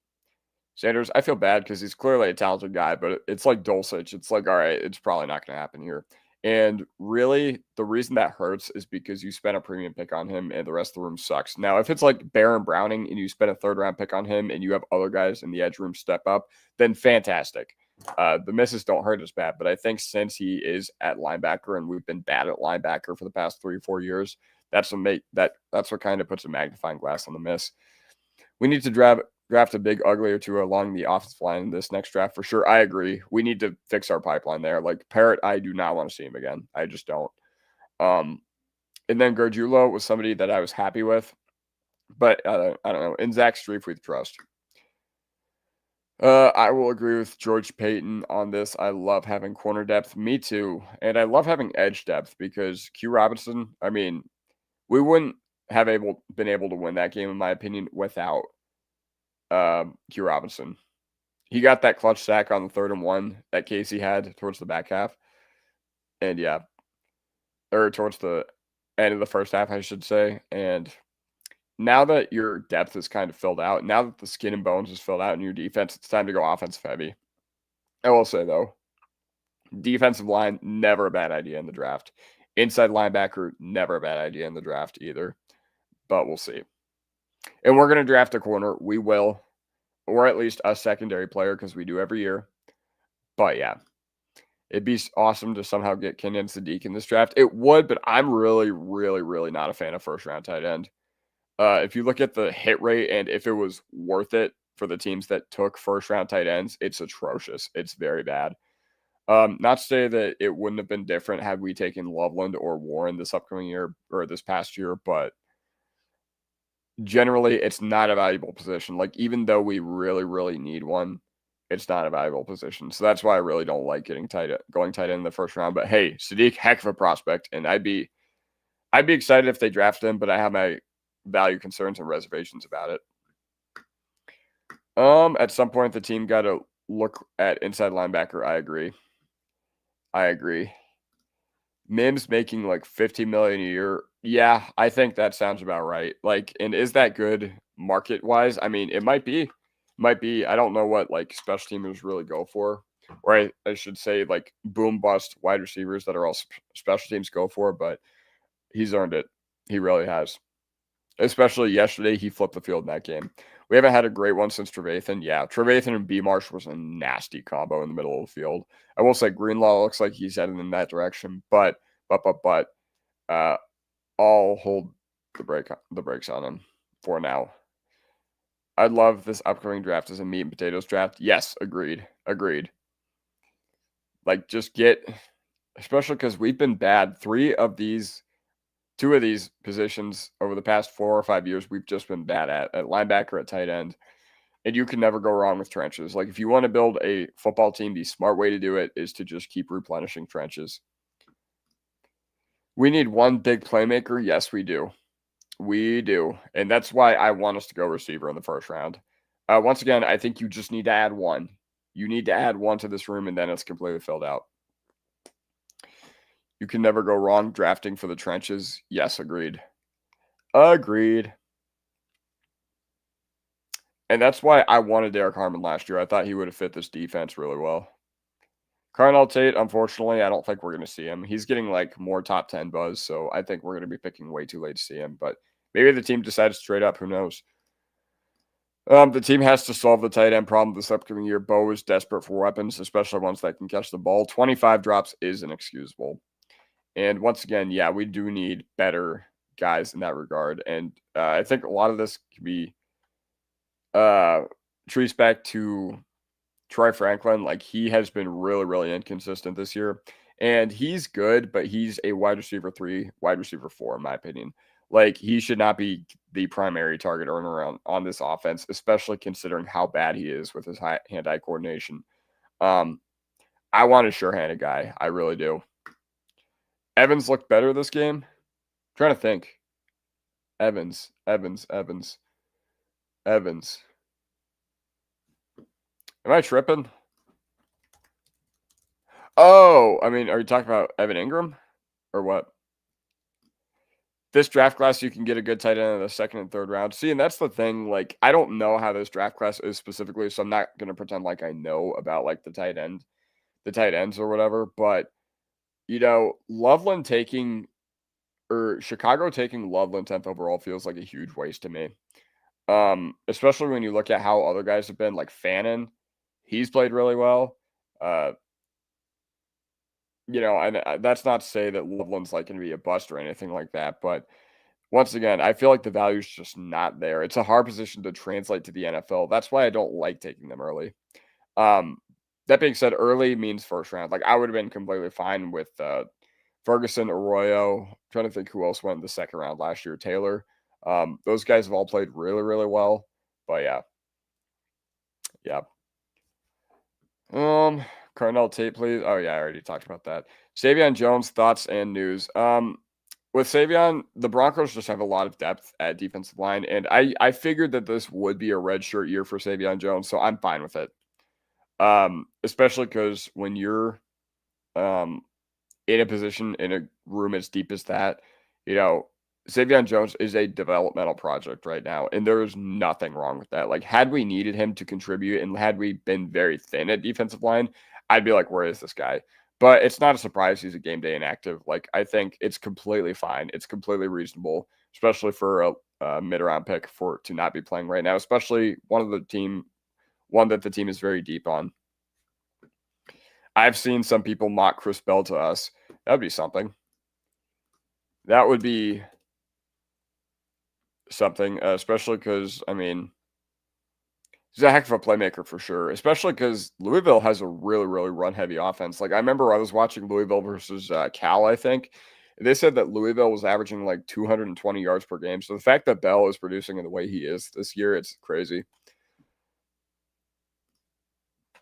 Sanders, I feel bad because he's clearly a talented guy, but it's like Dulcich. It's like, all right, it's probably not going to happen here. And really, the reason that hurts is because you spent a premium pick on him and the rest of the room sucks. Now, if it's like Baron Browning and you spent a third-round pick on him and you have other guys in the edge room step up, then fantastic. The misses don't hurt as bad, but I think since he is at linebacker and we've been bad at linebacker for the past 3 or 4 years, that's what kind of puts a magnifying glass on the miss. We need to draft a big ugly or two along the offensive line in this next draft for sure. I agree. We need to fix our pipeline there. Like Parrott, I do not want to see him again. I just don't. And then Gargiulo was somebody that I was happy with, but I don't know. In Zach Strief, we trust. I will agree with George Payton on this. I love having corner depth. Me too. And I love having edge depth because Q Robinson, I mean, we wouldn't have been able to win that game, in my opinion, without Q Robinson. He got that clutch sack on the 3rd and 1 that Casey had towards the back half. And yeah, or towards the end of the first half, I should say. And now that your depth is kind of filled out, now that the skin and bones is filled out in your defense, it's time to go offensive heavy. I will say, though, defensive line, never a bad idea in the draft. Inside linebacker, never a bad idea in the draft either. But we'll see. And we're going to draft a corner. We will. Or at least a secondary player because we do every year. But yeah, it'd be awesome to somehow get Kenyon Sadiq in this draft. It would, but I'm really, really, really not a fan of first-round tight end. If you look at the hit rate and if it was worth it for the teams that took first-round tight ends, it's atrocious. It's very bad. Not to say that it wouldn't have been different had we taken Loveland or Warren this upcoming year or this past year, but generally it's not a valuable position. Like, even though we really, really need one, it's not a valuable position. So that's why I really don't like going tight end in the first round. But hey, Sadiq, heck of a prospect, and I'd be excited if they drafted him, but I have my value concerns and reservations about it. At some point the team got to look at inside linebacker. I agree. Mims making like $50 million a year. Yeah, I think that sounds about right. Like, and is that good market wise? I mean, it might be. I don't know what like special teamers really go for, or I should say like boom bust wide receivers that are all special teams go for. But he's earned it. He really has. Especially yesterday, he flipped the field in that game. We haven't had a great one since Trevathan. Yeah, Trevathan and B. Marsh was a nasty combo in the middle of the field. I will say Greenlaw looks like he's heading in that direction, but I'll hold the brakes on him for now. I'd love this upcoming draft as a meat and potatoes draft. Yes, agreed. Like, just get, especially because we've been bad. 2 of these positions over the past 4 or 5 years, we've just been bad at linebacker, at tight end. And you can never go wrong with trenches. Like, if you want to build a football team, the smart way to do it is to just keep replenishing trenches. We need one big playmaker. Yes, we do. And that's why I want us to go receiver in the first round. Once again, I think you just need to add one. You need to add one to this room, and then it's completely filled out. You can never go wrong drafting for the trenches. Yes, agreed. And that's why I wanted Derek Harmon last year. I thought he would have fit this defense really well. Carnell Tate, unfortunately, I don't think we're going to see him. He's getting like more top 10 buzz, so I think we're going to be picking way too late to see him. But maybe the team decides to trade up. Who knows? The team has to solve the tight end problem this upcoming year. Bo is desperate for weapons, especially ones that can catch the ball. 25 drops is inexcusable. And once again, yeah, we do need better guys in that regard. And I think a lot of this can be traced back to Troy Franklin. Like, he has been really, really inconsistent this year. And he's good, but he's a wide receiver 3, wide receiver 4, in my opinion. Like, he should not be the primary target earner on this offense, especially considering how bad he is with his hand-eye coordination. I want a sure-handed guy. I really do. Evans looked better this game. I'm trying to think. Evans. Am I tripping? Oh, I mean, are you talking about Evan Ingram or what? this draft class, you can get a good tight end in the second and third round. See, and that's the thing. Like, I don't know how this draft class is specifically, so I'm not gonna pretend like I know about like the tight ends or whatever. But Loveland taking or Chicago taking Loveland 10th overall feels like a huge waste to me. Especially when you look at how other guys have been, like Fannin, he's played really well. Uh, and that's not to say that Loveland's like going to be a bust or anything like that, but once again, I feel like the value is just not there. It's a hard position to translate to the NFL. That's why I don't like taking them early. Um, that being said, early means first round. Like I would have been completely fine with Ferguson, Arroyo. Trying to think who else went in the second round last year. Taylor. Those guys have all played really, really well. But yeah. Cardinal Tate, please. Oh yeah, I already talked about that. Savion Jones, thoughts and news. With Savion, the Broncos just have a lot of depth at defensive line, and I figured that this would be a redshirt year for Savion Jones, so I'm fine with it. Especially because when you're in a position in a room as deep as that, Savion Jones is a developmental project right now, and there is nothing wrong with that. Like, had we needed him to contribute and had we been very thin at defensive line, I'd be like, where is this guy? But it's not a surprise he's a game day inactive. Like, I think it's completely fine. It's completely reasonable, especially for a mid-round pick to not be playing right now, especially one that the team is very deep on. I've seen some people mock Chris Bell to us. That would be something. That would be something, especially because, I mean, he's a heck of a playmaker for sure, especially because Louisville has a really, really run-heavy offense. Like, I remember I was watching Louisville versus Cal, I think. They said that Louisville was averaging like 220 yards per game. So the fact that Bell is producing in the way he is this year, it's crazy.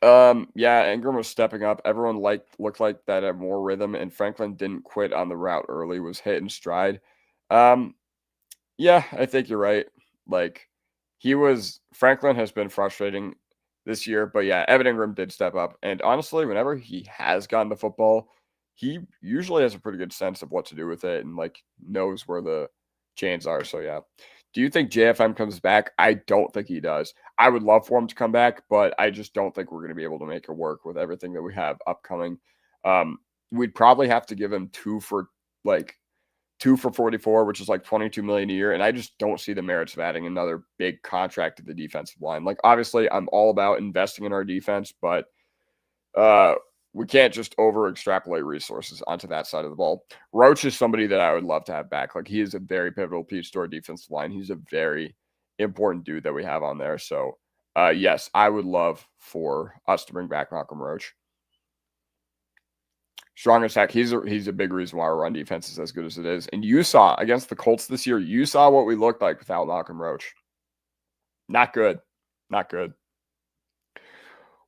Yeah, Ingram was stepping up. Everyone looked like that had more rhythm, and Franklin didn't quit on the route early, was hit in stride. Um, yeah, I think you're right. Like Franklin has been frustrating this year, but yeah, Evan Ingram did step up. And honestly, whenever he has gotten the football, he usually has a pretty good sense of what to do with it and like knows where the chains are. So yeah. Do you think JFM comes back? I don't think he does. I would love for him to come back, but I just don't think we're going to be able to make it work with everything that we have upcoming. We'd probably have to give him two for 44, which is like 22 million a year. And I just don't see the merits of adding another big contract to the defensive line. Like, obviously, I'm all about investing in our defense, but we can't just over extrapolate resources onto that side of the ball. Roach is somebody that I would love to have back. Like, he is a very pivotal piece to our defensive line. He's a very important dude that we have on there. So, yes, I would love for us to bring back Malcolm Roach. Strong attack. He's a big reason why our run defense is as good as it is. And you saw against the Colts this year, you saw what we looked like without Malcolm Roach. Not good. Not good.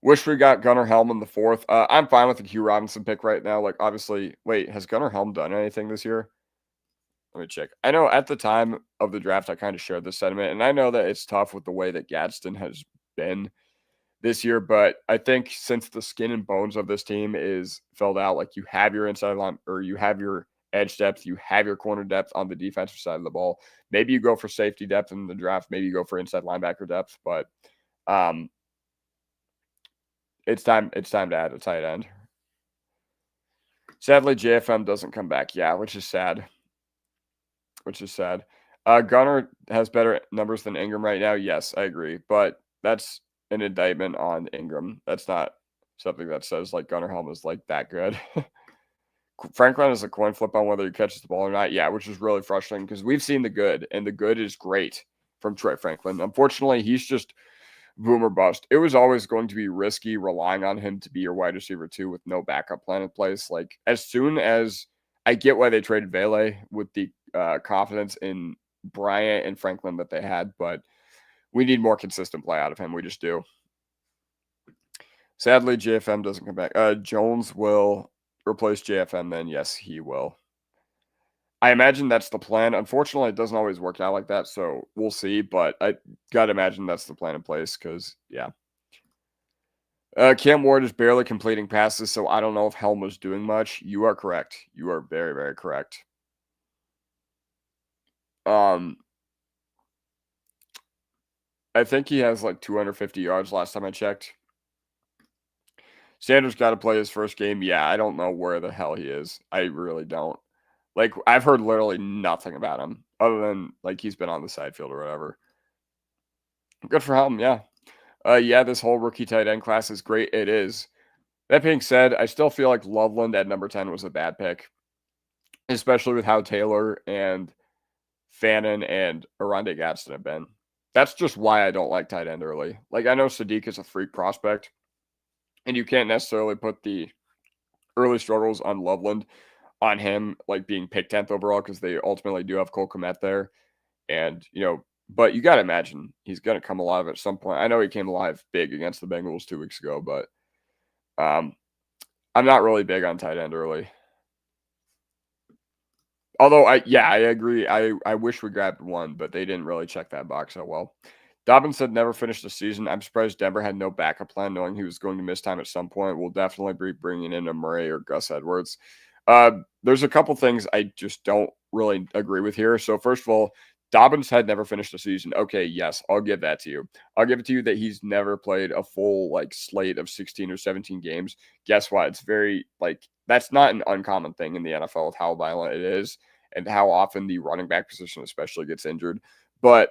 Wish we got Gunnar Helm in the fourth. I'm fine with the Hugh Robinson pick right now. Like, obviously, wait, has Gunnar Helm done anything this year? Let me check. I know at the time of the draft, I kind of shared this sentiment, and I know that it's tough with the way that Gadsden has been this year, but I think since the skin and bones of this team is filled out, like you have your inside line or you have your edge depth, you have your corner depth on the defensive side of the ball. Maybe you go for safety depth in the draft, maybe you go for inside linebacker depth, but it's time to add a tight end. Sadly, JFM doesn't come back. Yeah, which is sad. Gunnar has better numbers than Ingram right now. Yes, I agree, but that's an indictment on Ingram. That's not something that says like Gunnar Helm is like that good. Franklin is a coin flip on whether he catches the ball or not. Yeah, which is really frustrating because we've seen the good, and the good is great from Troy Franklin. Unfortunately, he's just boomer bust. It was always going to be risky relying on him to be your wide receiver too with no backup plan in place. Like, as soon as I get why they traded Vele with the confidence in Bryant and Franklin that they had, but we need more consistent play out of him. We just do. Sadly, JFM doesn't come back. Jones will replace JFM then. Yes, he will. I imagine that's the plan. Unfortunately, it doesn't always work out like that, so we'll see. But I got to imagine that's the plan in place because, yeah. Cam Ward is barely completing passes, so I don't know if Helm was doing much. You are correct. You are very, very correct. I think he has like 250 yards last time I checked. Sanders got to play his first game. Yeah, I don't know where the hell he is. I really don't. Like, I've heard literally nothing about him other than like he's been on the side field or whatever. Good for him, yeah. Yeah, this whole rookie tight end class is great. It is. That being said, I still feel like Loveland at number 10 was a bad pick, especially with how Taylor and Fannin and Aronde Gadsden have been. That's just why I don't like tight end early. Like, I know Sadiq is a freak prospect, and you can't necessarily put the early struggles on Loveland on him, like being picked 10th overall, because they ultimately do have Cole Kmet there. And, but you got to imagine he's going to come alive at some point. I know he came alive big against the Bengals 2 weeks ago, but I'm not really big on tight end early. Although, I agree. I wish we grabbed one, but they didn't really check that box so well. Dobbins said never finished the season. I'm surprised Denver had no backup plan, knowing he was going to miss time at some point. We'll definitely be bringing in a Murray or Gus Edwards. There's a couple things I just don't really agree with here. So first of all, Dobbins had never finished the season. Okay, yes, I'll give that to you. I'll give it to you that he's never played a full slate of 16 or 17 games. Guess what? It's very that's not an uncommon thing in the NFL with how violent it is and how often the running back position especially gets injured. But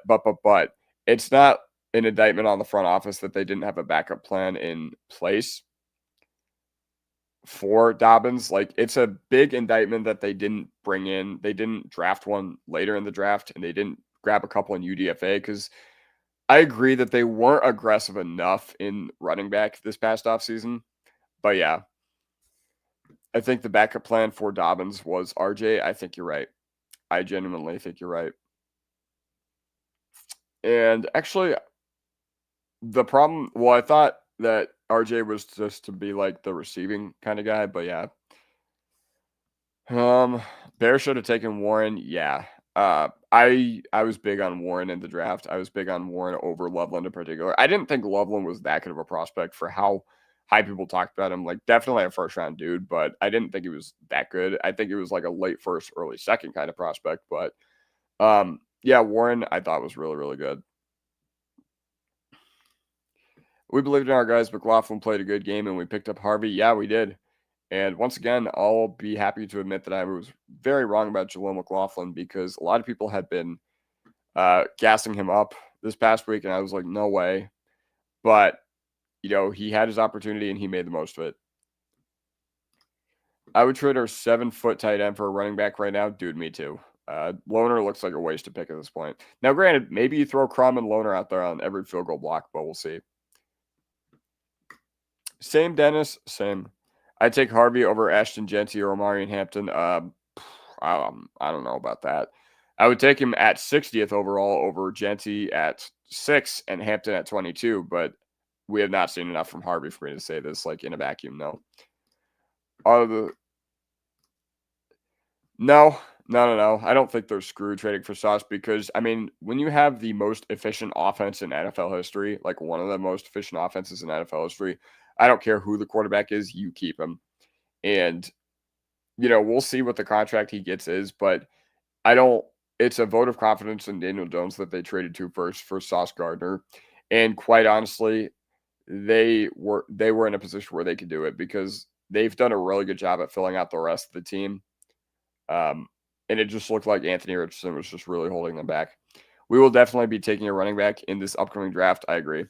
it's not an indictment on the front office that they didn't have a backup plan in place for Dobbins. Like, it's a big indictment that they didn't draft one later in the draft, and they didn't grab a couple in UDFA, because I agree that they weren't aggressive enough in running back this past offseason. But yeah, I think the backup plan for Dobbins was RJ. I think you're right. I genuinely think you're right. And actually, the problem, I thought that RJ was just to be like the receiving kind of guy, but yeah. Bears should have taken Warren. Yeah. I was big on Warren in the draft. I was big on Warren over Loveland in particular. I didn't think Loveland was that good of a prospect for how high people talked about him. Like, definitely a first round dude, but I didn't think he was that good. I think it was like a late first, early second kind of prospect. But yeah, Warren I thought was really, really good. We believed in our guys. McLaughlin played a good game, and we picked up Harvey. Yeah, we did. And once again, I'll be happy to admit that I was very wrong about Jaleel McLaughlin, because a lot of people had been gassing him up this past week, and I was like, no way. But, he had his opportunity, and he made the most of it. I would trade our 7-foot tight end for a running back right now. Dude, me too. Loner looks like a waste to pick at this point. Now, granted, maybe you throw Crum and Loner out there on every field goal block, but we'll see. Same, Dennis. Same. I'd take Harvey over Ashton Genty or Omarion Hampton. I don't know about that. I would take him at 60th overall over Genty at 6 and Hampton at 22, but we have not seen enough from Harvey for me to say this in a vacuum. No. No. I don't think they're screwed trading for Sauce, because, I mean, when you have the most efficient offense in NFL history, like one of the most efficient offenses in NFL history, I don't care who the quarterback is, you keep him. And, we'll see what the contract he gets is, but it's a vote of confidence in Daniel Jones that they traded to first for Sauce Gardner. And quite honestly, they were in a position where they could do it, because they've done a really good job at filling out the rest of the team. And it just looked like Anthony Richardson was just really holding them back. We will definitely be taking a running back in this upcoming draft. I agree.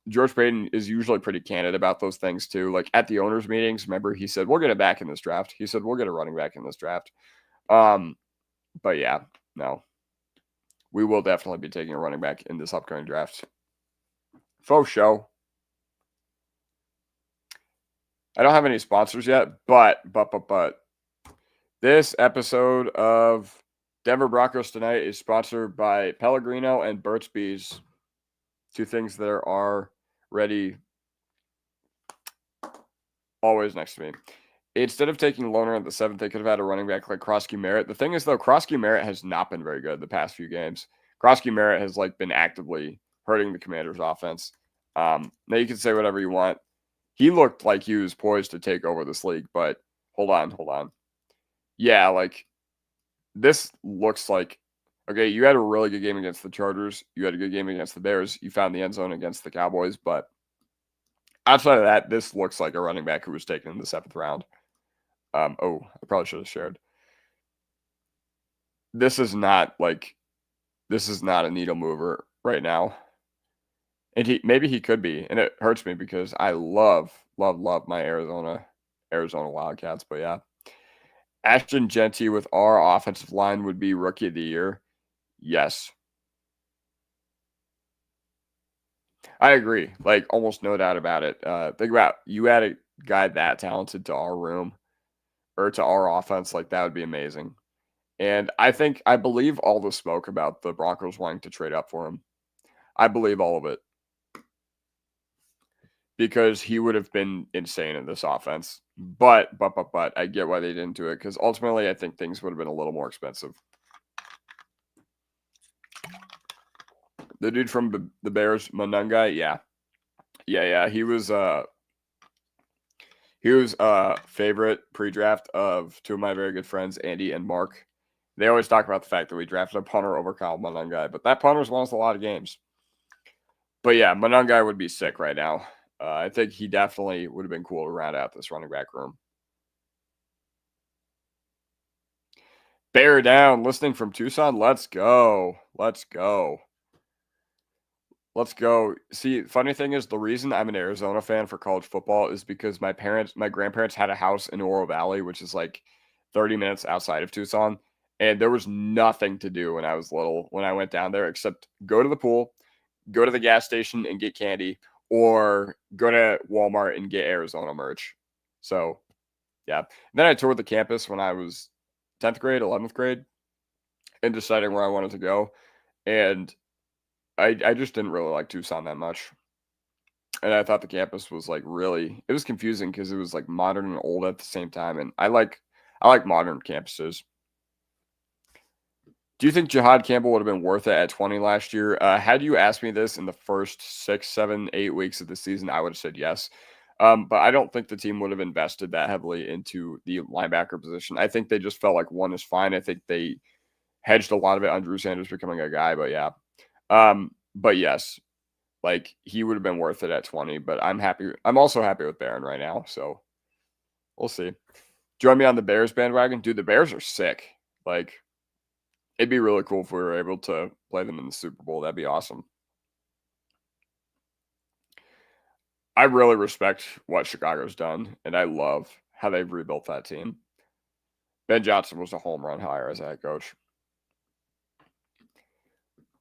George Payton is usually pretty candid about those things too. Like at the owners' meetings, remember he said, we'll get it back in this draft. He said, we'll get a running back in this draft. But yeah, no. We will definitely be taking a running back in this upcoming draft. Faux show. I don't have any sponsors yet, but this episode of Denver Broncos Tonight is sponsored by Pellegrino and Burt's Bees. Two things that are ready always next to me. Instead of taking Loner at the 7th, they could have had a running back like Krosky Merritt. The thing is, though, Krosky Merritt has not been very good the past few games. Krosky Merritt has been actively hurting the Commanders' offense. Now you can say whatever you want. He looked like he was poised to take over this league, but hold on. Yeah, this looks like, okay, you had a really good game against the Chargers. You had a good game against the Bears. You found the end zone against the Cowboys. But outside of that, this looks like a running back who was taken in the 7th round. I probably should have shared. This is not a needle mover right now. And maybe he could be. And it hurts me because I love my Arizona Wildcats. But yeah. Ashton Genty with our offensive line would be Rookie of the Year. Yes. I agree. Like, almost no doubt about it. Think about, you add a guy that talented to our room or to our offense, like, that would be amazing. And I believe all the smoke about the Broncos wanting to trade up for him. I believe all of it. Because he would have been insane in this offense. But I get why they didn't do it, because ultimately I think things would have been a little more expensive. The dude from the Bears, Monungai, yeah. He was favorite pre-draft of two of my very good friends, Andy and Mark. They always talk about the fact that we drafted a punter over Kyle Monungai, but that punter's won us a lot of games. But yeah, Monungai would be sick right now. I think he definitely would have been cool to round out this running back room. Bear down, listening from Tucson. Let's go. See, funny thing is, the reason I'm an Arizona fan for college football is because my grandparents had a house in Oro Valley, which is like 30 minutes outside of Tucson. And there was nothing to do when I was little, when I went down there, except go to the pool, go to the gas station and get candy, or go to Walmart and get Arizona merch. So, yeah. Then I toured the campus when I was 10th grade, 11th grade, and deciding where I wanted to go. And I just didn't really like Tucson that much. And I thought the campus was like it was confusing because it was like modern and old at the same time. And I like modern campuses. Do you think Jihad Campbell would have been worth it at 20 last year? Had you asked me this in the first 6, 7, 8 weeks of the season, I would have said yes. But I don't think the team would have invested that heavily into the linebacker position. I think they just felt like one is fine. I think they hedged a lot of it on Drew Sanders becoming a guy, but yeah. But yes, like, he would have been worth it at 20, but I'm happy. I'm also happy with Barron right now. So we'll see. Join me on the Bears bandwagon. Dude, the Bears are sick. Like, it'd be really cool if we were able to play them in the Super Bowl. That'd be awesome. I really respect what Chicago's done, and I love how they've rebuilt that team. Ben Johnson was a home run hire as a head coach.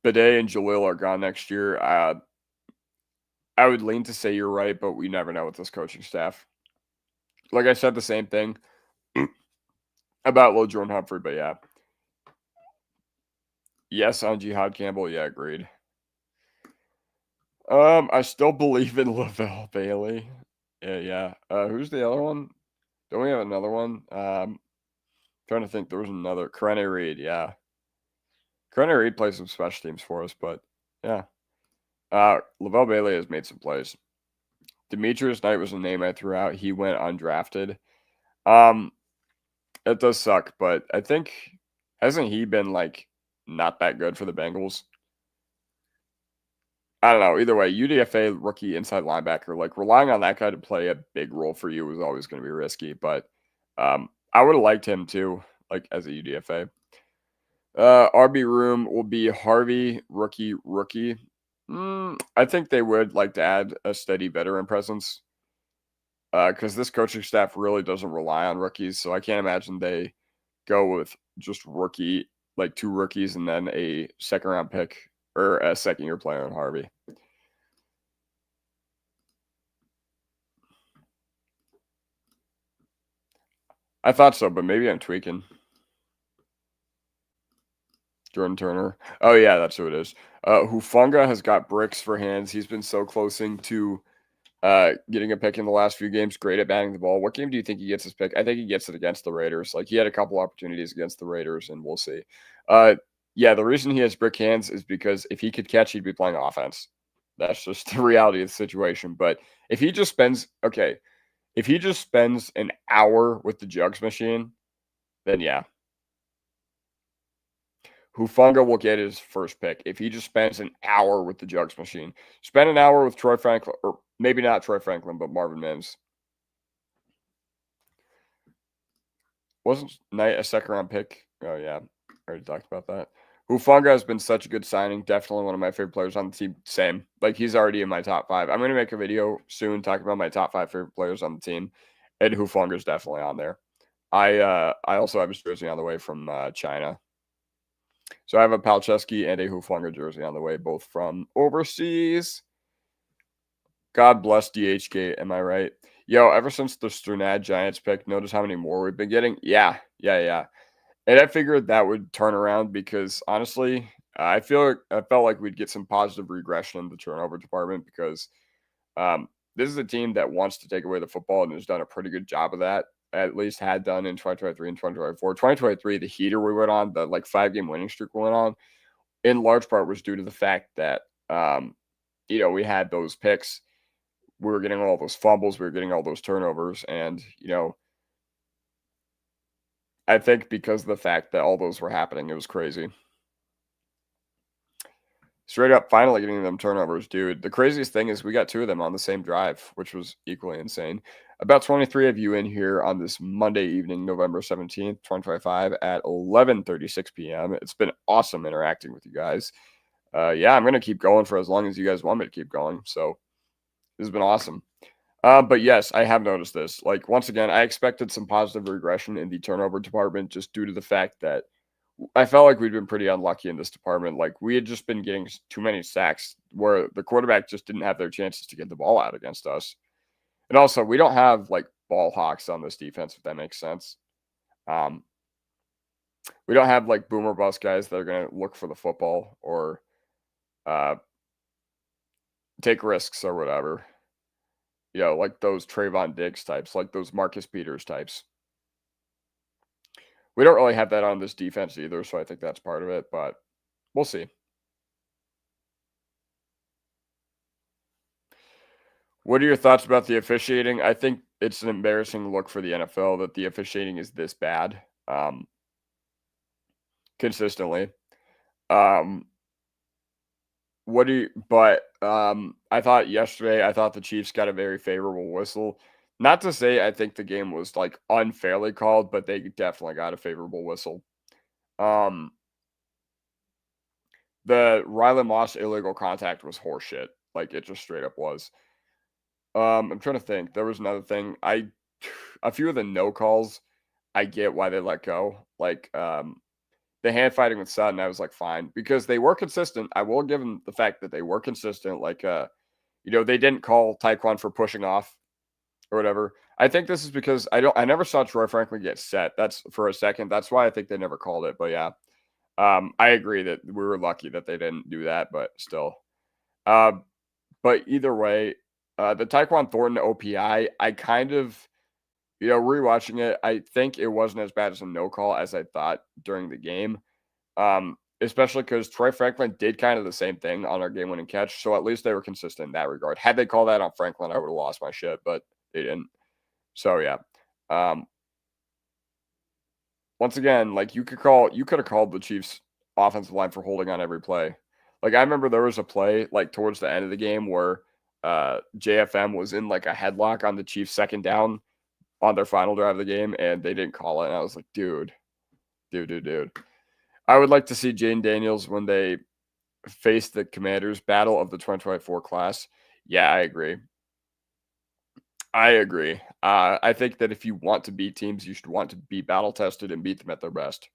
Bidet and Jalil are gone next year. I would lean to say you're right, but we never know with this coaching staff. Like I said, the same thing about Lil Jordan Humphrey, but yeah. Yes, on Jihad Campbell. Yeah, agreed. I still believe in Lavelle Bailey. Yeah. Who's the other one? Don't we have another one? Trying to think. There was another. Karene Reed. Yeah. Karene Reed plays some special teams for us, but yeah. Lavelle Bailey has made some plays. Demetrius Knight was a name I threw out. He went undrafted. It does suck, but I think, hasn't he been like not that good for the Bengals? I don't know. Either way, UDFA rookie inside linebacker, like, relying on that guy to play a big role for you was always going to be risky. But I would have liked him too, like, as a UDFA. RB room will be Harvey, rookie. I think they would like to add a steady veteran presence, because this coaching staff really doesn't rely on rookies. So I can't imagine they go with just rookie, like 2 rookies and then a second round pick or a second year player on Harvey. I thought so, but maybe I'm tweaking. Jordan Turner. Oh yeah, that's who it is. Hufanga has got bricks for hands. He's been so closing to getting a pick in the last few games. Great at batting the ball. What game do you think he gets his pick? I think he gets it against the Raiders. Like, he had a couple opportunities against the Raiders, and we'll see. Yeah, the reason he has brick hands is because if he could catch, he'd be playing offense. That's just the reality of the situation. But if he just spends an hour with the jugs machine, then yeah. Hufanga will get his first pick if he just spends an hour with the jugs machine. Spend an hour with Troy Franklin, or maybe not Troy Franklin, but Marvin Mims. Wasn't Knight a second-round pick? Oh, yeah. I already talked about that. Hufanga has been such a good signing. Definitely one of my favorite players on the team. Same. Like, he's already in my top 5. I'm going to make a video soon talking about my top 5 favorite players on the team, and Hufanga's definitely on there. I also have his jersey on the way from China. So I have a Palczewski and a Hufanga jersey on the way, both from overseas. God bless DHK, am I right? Yo, ever since the Strnad Giants pick, notice how many more we've been getting? Yeah. And I figured that would turn around because, honestly, I felt like we'd get some positive regression in the turnover department because this is a team that wants to take away the football and has done a pretty good job of that, at least had done in 2023 and 2024. 2023, the heater we went on, the 5-game winning streak we went on, in large part was due to the fact that, we had those picks. We were getting all those fumbles. We were getting all those turnovers. And, I think because of the fact that all those were happening, it was crazy. Straight up, finally getting them turnovers, dude. The craziest thing is we got 2 of them on the same drive, which was equally insane. About 23 of you in here on this Monday evening, November 17th, 2025 at 11:36 p.m. It's been awesome interacting with you guys. I'm going to keep going for as long as you guys want me to keep going. So this has been awesome. But yes, I have noticed this. Like, once again, I expected some positive regression in the turnover department just due to the fact that I felt like we'd been pretty unlucky in this department. Like, we had just been getting too many sacks where the quarterback just didn't have their chances to get the ball out against us. And also, we don't have, ball hawks on this defense, if that makes sense. We don't have, boomer bust guys that are going to look for the football or take risks or whatever. Like those Trayvon Diggs types, like those Marcus Peters types. We don't really have that on this defense either, so I think that's part of it, but we'll see. What are your thoughts about the officiating? I think it's an embarrassing look for the NFL that the officiating is this bad consistently. I thought yesterday, the Chiefs got a very favorable whistle. Not to say I think the game was unfairly called, but they definitely got a favorable whistle. The Riley Moss illegal contact was horseshit. It just straight up was. I'm trying to think. There was another thing. A few of the no calls, I get why they let go. The hand fighting with Sutton, I was fine, because they were consistent. I will give them the fact that they were consistent. They didn't call Tyquan for pushing off or whatever. I think this is because I never saw Troy Franklin get set. That's for a second. That's why I think they never called it. But yeah, I agree that we were lucky that they didn't do that, but still. But either way, the Tyquan Thornton OPI, I kind of, rewatching it, I think it wasn't as bad as a no call as I thought during the game. Especially because Troy Franklin did kind of the same thing on our game-winning catch, so at least they were consistent in that regard. Had they called that on Franklin, I would have lost my shit, but they didn't. So yeah. Once again, you could have called the Chiefs offensive line for holding on every play. I remember there was a play towards the end of the game where JFM was in a headlock on the Chiefs' second down on their final drive of the game, and they didn't call it. And I was like, dude. I would like to see Jane Daniels when they face the Commanders battle of the 2024 class. Yeah, I agree. I think that if you want to beat teams, you should want to be battle tested and beat them at their best.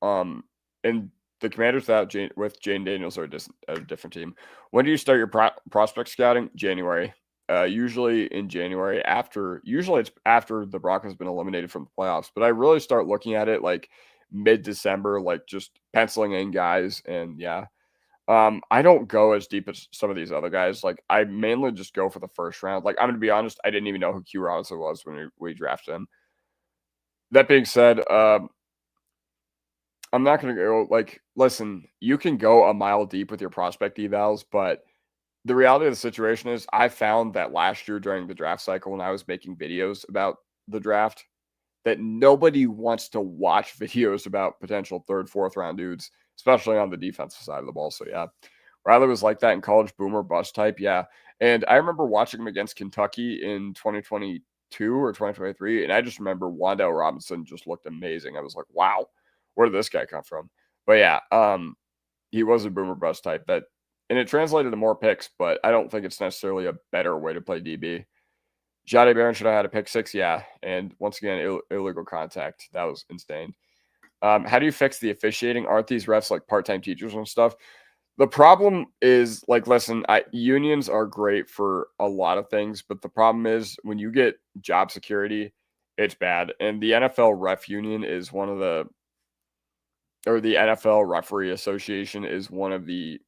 And the Commanders with Jane Daniels are a different team. When do you start your prospect scouting? January. Usually in January usually it's after the Broncos have been eliminated from the playoffs, but I really start looking at it mid-December, just penciling in guys. And yeah, I don't go as deep as some of these other guys. I mainly just go for the first round. I'm going to be honest, I didn't even know who Q Robinson was when we drafted him. That being said, I'm not going to go listen, you can go a mile deep with your prospect evals, but the reality of the situation is I found that last year during the draft cycle when I was making videos about the draft, that nobody wants to watch videos about potential third, fourth round dudes, especially on the defensive side of the ball. So yeah, Riley was like that in college, boomer bust type. Yeah. And I remember watching him against Kentucky in 2022 or 2023. And I just remember Wan'Dale Robinson just looked amazing. I was like, wow, where did this guy come from? But yeah, he was a boomer bust type and it translated to more picks, but I don't think it's necessarily a better way to play DB. Jahdae Barron should have had a pick six, yeah. And once again, illegal contact. That was insane. How do you fix the officiating? Aren't these refs like part-time teachers and stuff? The problem is, like, listen, unions are great for a lot of things, but the problem is when you get job security, it's bad. And the NFL Ref Union is the NFL Referee Association is one of the,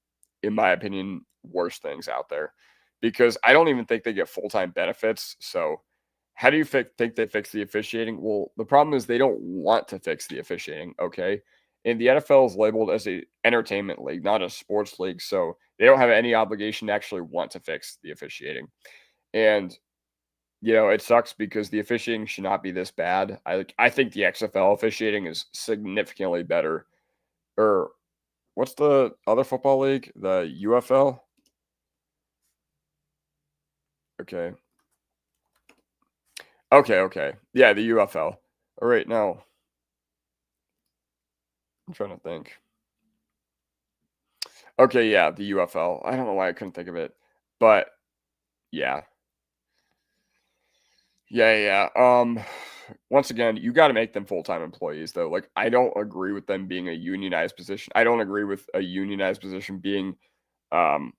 in my opinion, worst things out there because I don't even think they get full-time benefits. So how do you think they fix the officiating? Well, the problem is they don't want to fix the officiating, okay? And the NFL is labeled as a entertainment league, not a sports league, so they don't have any obligation to actually want to fix the officiating. And it sucks because the officiating should not be this bad. I think the XFL officiating is significantly better. Or what's the other football league? The UFL? Okay. Okay. Yeah, the UFL. All right, now I'm trying to think. Okay, yeah, the UFL. I don't know why I couldn't think of it, but yeah. Yeah. Once again, you got to make them full-time employees, though. Like, I don't agree with them being a unionized position. I don't agree with a unionized position being um,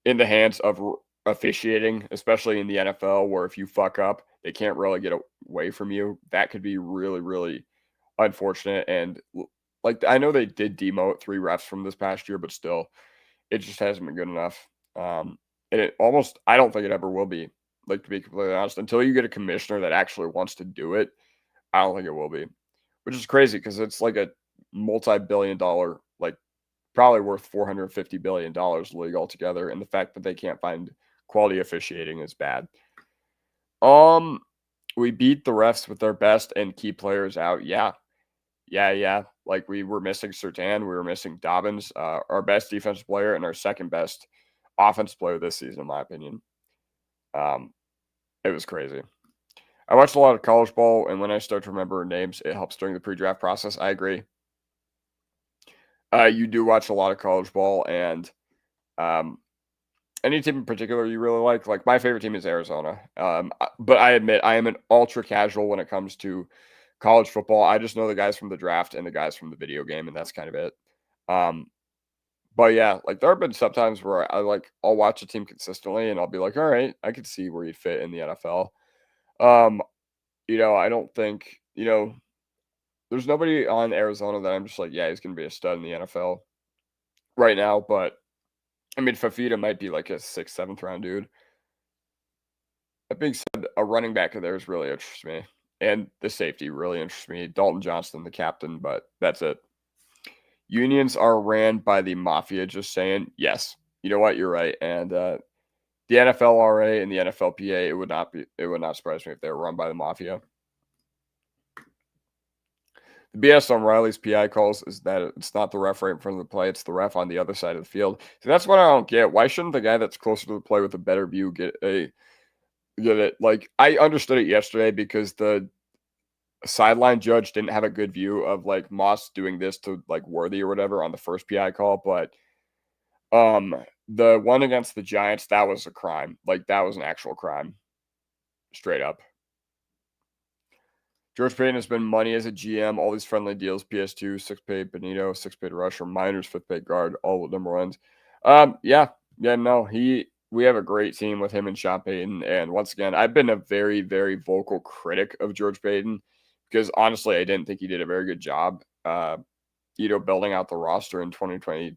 in the hands of officiating, especially in the NFL, where if you fuck up, they can't really get away from you. That could be really, really unfortunate. And like, I know they did demote 3 refs from this past year, but still, it just hasn't been good enough. And I don't think it ever will be. Like, to be completely honest, until you get a commissioner that actually wants to do it, I don't think it will be. Which is crazy because it's like a multi-billion-dollar, like probably worth $450 billion league altogether, and the fact that they can't find quality officiating is bad. We beat the refs with their best and key players out. Yeah. Like, we were missing Surtain, we were missing Dobbins, our best defensive player and our second best offensive player this season, in my opinion. It was crazy. I watched a lot of college ball, and when I start to remember names, it helps during the pre-draft process. I agree. You do watch a lot of college ball, and any team in particular you really like? Like, my favorite team is Arizona. But I admit I am an ultra casual when it comes to college football. I just know the guys from the draft and the guys from the video game, and that's kind of it. Um, but yeah, like, there have been sometimes where I'll watch a team consistently, and I'll be like, all right, I could see where you'd fit in the NFL. Um, I don't think there's nobody on Arizona that I'm just like, yeah, he's going to be a stud in the NFL right now. But I mean, Fafita might be like a 6th, 7th round dude. That being said, a running back of theirs really interests me, and the safety really interests me. Dalton Johnston, the captain, but that's it. Unions are ran by the mafia. Just saying, yes. You know what? You're right. And the NFLRA and the NFLPA, it would not surprise me if they were run by the mafia. The BS on Riley's PI calls is that it's not the ref right in front of the play, it's the ref on the other side of the field. So that's what I don't get. Why shouldn't the guy that's closer to the play with a better view get it? Like, I understood it yesterday because the sideline judge didn't have a good view of like Moss doing this to like Worthy or whatever on the first PI call, but the one against the Giants, that was a crime. Like, that was an actual crime. Straight up. George Payton has been money as a GM, all these friendly deals, PS2, 6-paid Benito, 6-paid rusher, minors, 5th-paid guard, all with number ones. We have a great team with him and Sean Payton. And once again, I've been a very, very vocal critic of George Payton because honestly, I didn't think he did a very good job, building out the roster in 2022,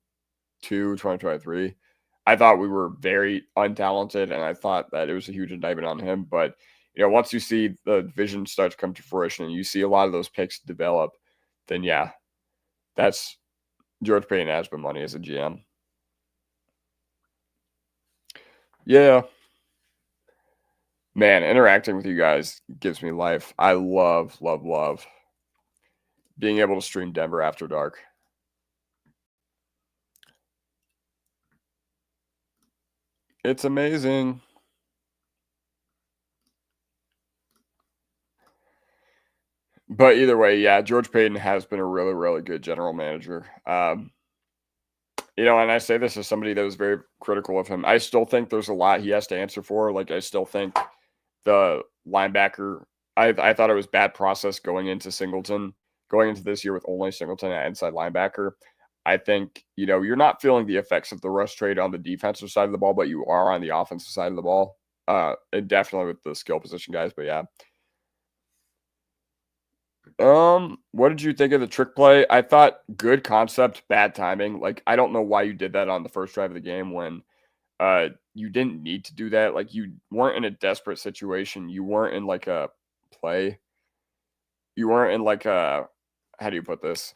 2023. I thought we were very untalented, and I thought that it was a huge indictment on him. But once you see the vision start to come to fruition and you see a lot of those picks develop, then yeah, that's George Payton has been money as a GM. Yeah. Man, interacting with you guys gives me life. I love, love, love being able to stream Denver After Dark. It's amazing. But either way, yeah, George Payton has been a really, really good general manager. And I say this as somebody that was very critical of him. I still think there's a lot he has to answer for. Like, I still think the linebacker, I thought it was bad process going into this year with only Singleton at inside linebacker. I think, you're not feeling the effects of the rush trade on the defensive side of the ball, but you are on the offensive side of the ball. And definitely with the skill position guys, but yeah. What did you think of the trick play? I thought good concept, bad timing. Like, I don't know why you did that on the first drive of the game when you didn't need to do that. Like, you weren't in a desperate situation. You weren't in like a play. You weren't in like a, how do you put this?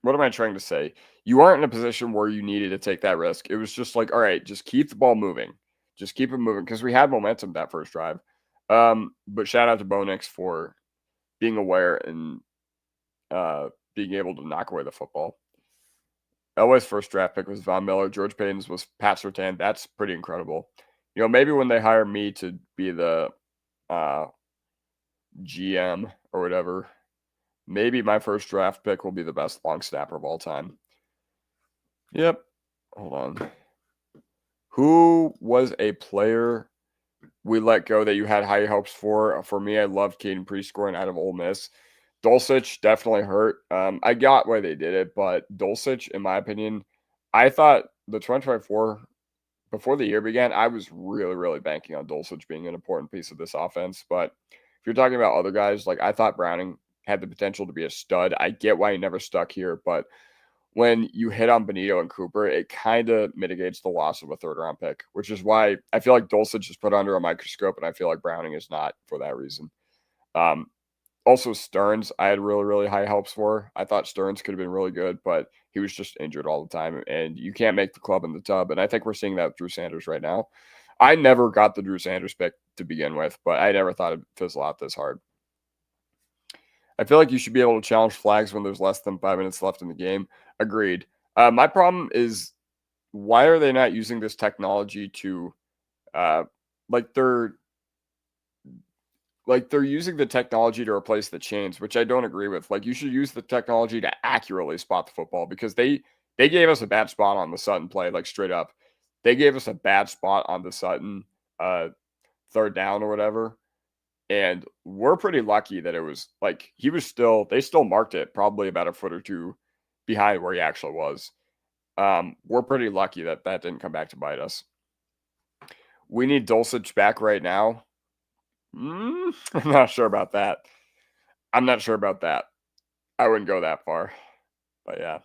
What am I trying to say? You aren't in a position where you needed to take that risk. It was just like, all right, just keep the ball moving. Just keep it moving because we had momentum that first drive. But shout out to Bo Nix for being aware and being able to knock away the football. Elway's first draft pick was Von Miller. George Payton's was Pat Surtain. That's pretty incredible. Maybe when they hire me to be the GM or whatever, maybe my first draft pick will be the best long snapper of all time. Yep. Hold on. Who was a player we let go that you had high hopes for? For me, I loved Caden Priest scoring out of Ole Miss. Dulcich definitely hurt. I got why they did it, but Dulcich, in my opinion, I thought the 2024, before the year began, I was really, really banking on Dulcich being an important piece of this offense. But if you're talking about other guys, like I thought Browning had the potential to be a stud. I get why he never stuck here, but when you hit on Benito and Cooper, it kind of mitigates the loss of a third-round pick, which is why I feel like Dulcich is put under a microscope, and I feel like Browning is not for that reason. Also, Stearns, I had really, really high hopes for. I thought Stearns could have been really good, but he was just injured all the time, and you can't make the club in the tub. And I think we're seeing that with Drew Sanders right now. I never got the Drew Sanders pick to begin with, but I never thought it'd fizzle out this hard. I feel like you should be able to challenge flags when there's less than 5 minutes left in the game. Agreed. My problem is, why are they not using this technology to, like they're using the technology to replace the chains, which I don't agree with. Like, you should use the technology to accurately spot the football because they gave us a bad spot on the Sutton play, like straight up. They gave us a bad spot on the Sutton third down or whatever. And we're pretty lucky that it was like they still marked it probably about a foot or two behind where he actually was. We're pretty lucky that didn't come back to bite us. We need Dulcich back right now. I'm not sure about that. I wouldn't go that far. But yeah.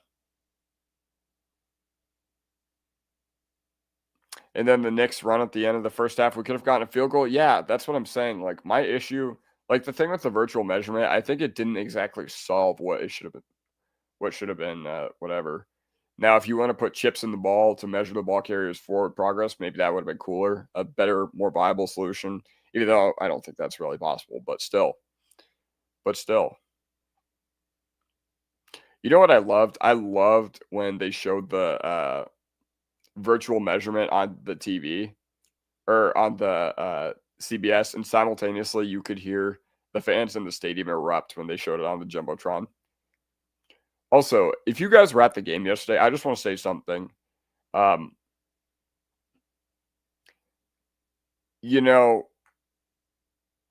And then the Knicks run at the end of the first half, we could have gotten a field goal. Yeah, that's what I'm saying. Like, my issue, like the thing with the virtual measurement, I think it didn't exactly solve what it should have been. What should have been, whatever. Now, if you want to put chips in the ball to measure the ball carrier's forward progress, maybe that would have been cooler, a better, more viable solution. Even though I don't think that's really possible, but still. You know what I loved? I loved when they showed the virtual measurement on the TV or on the CBS, and simultaneously you could hear the fans in the stadium erupt when they showed it on the Jumbotron. Also, if you guys were at the game yesterday, I just want to say something.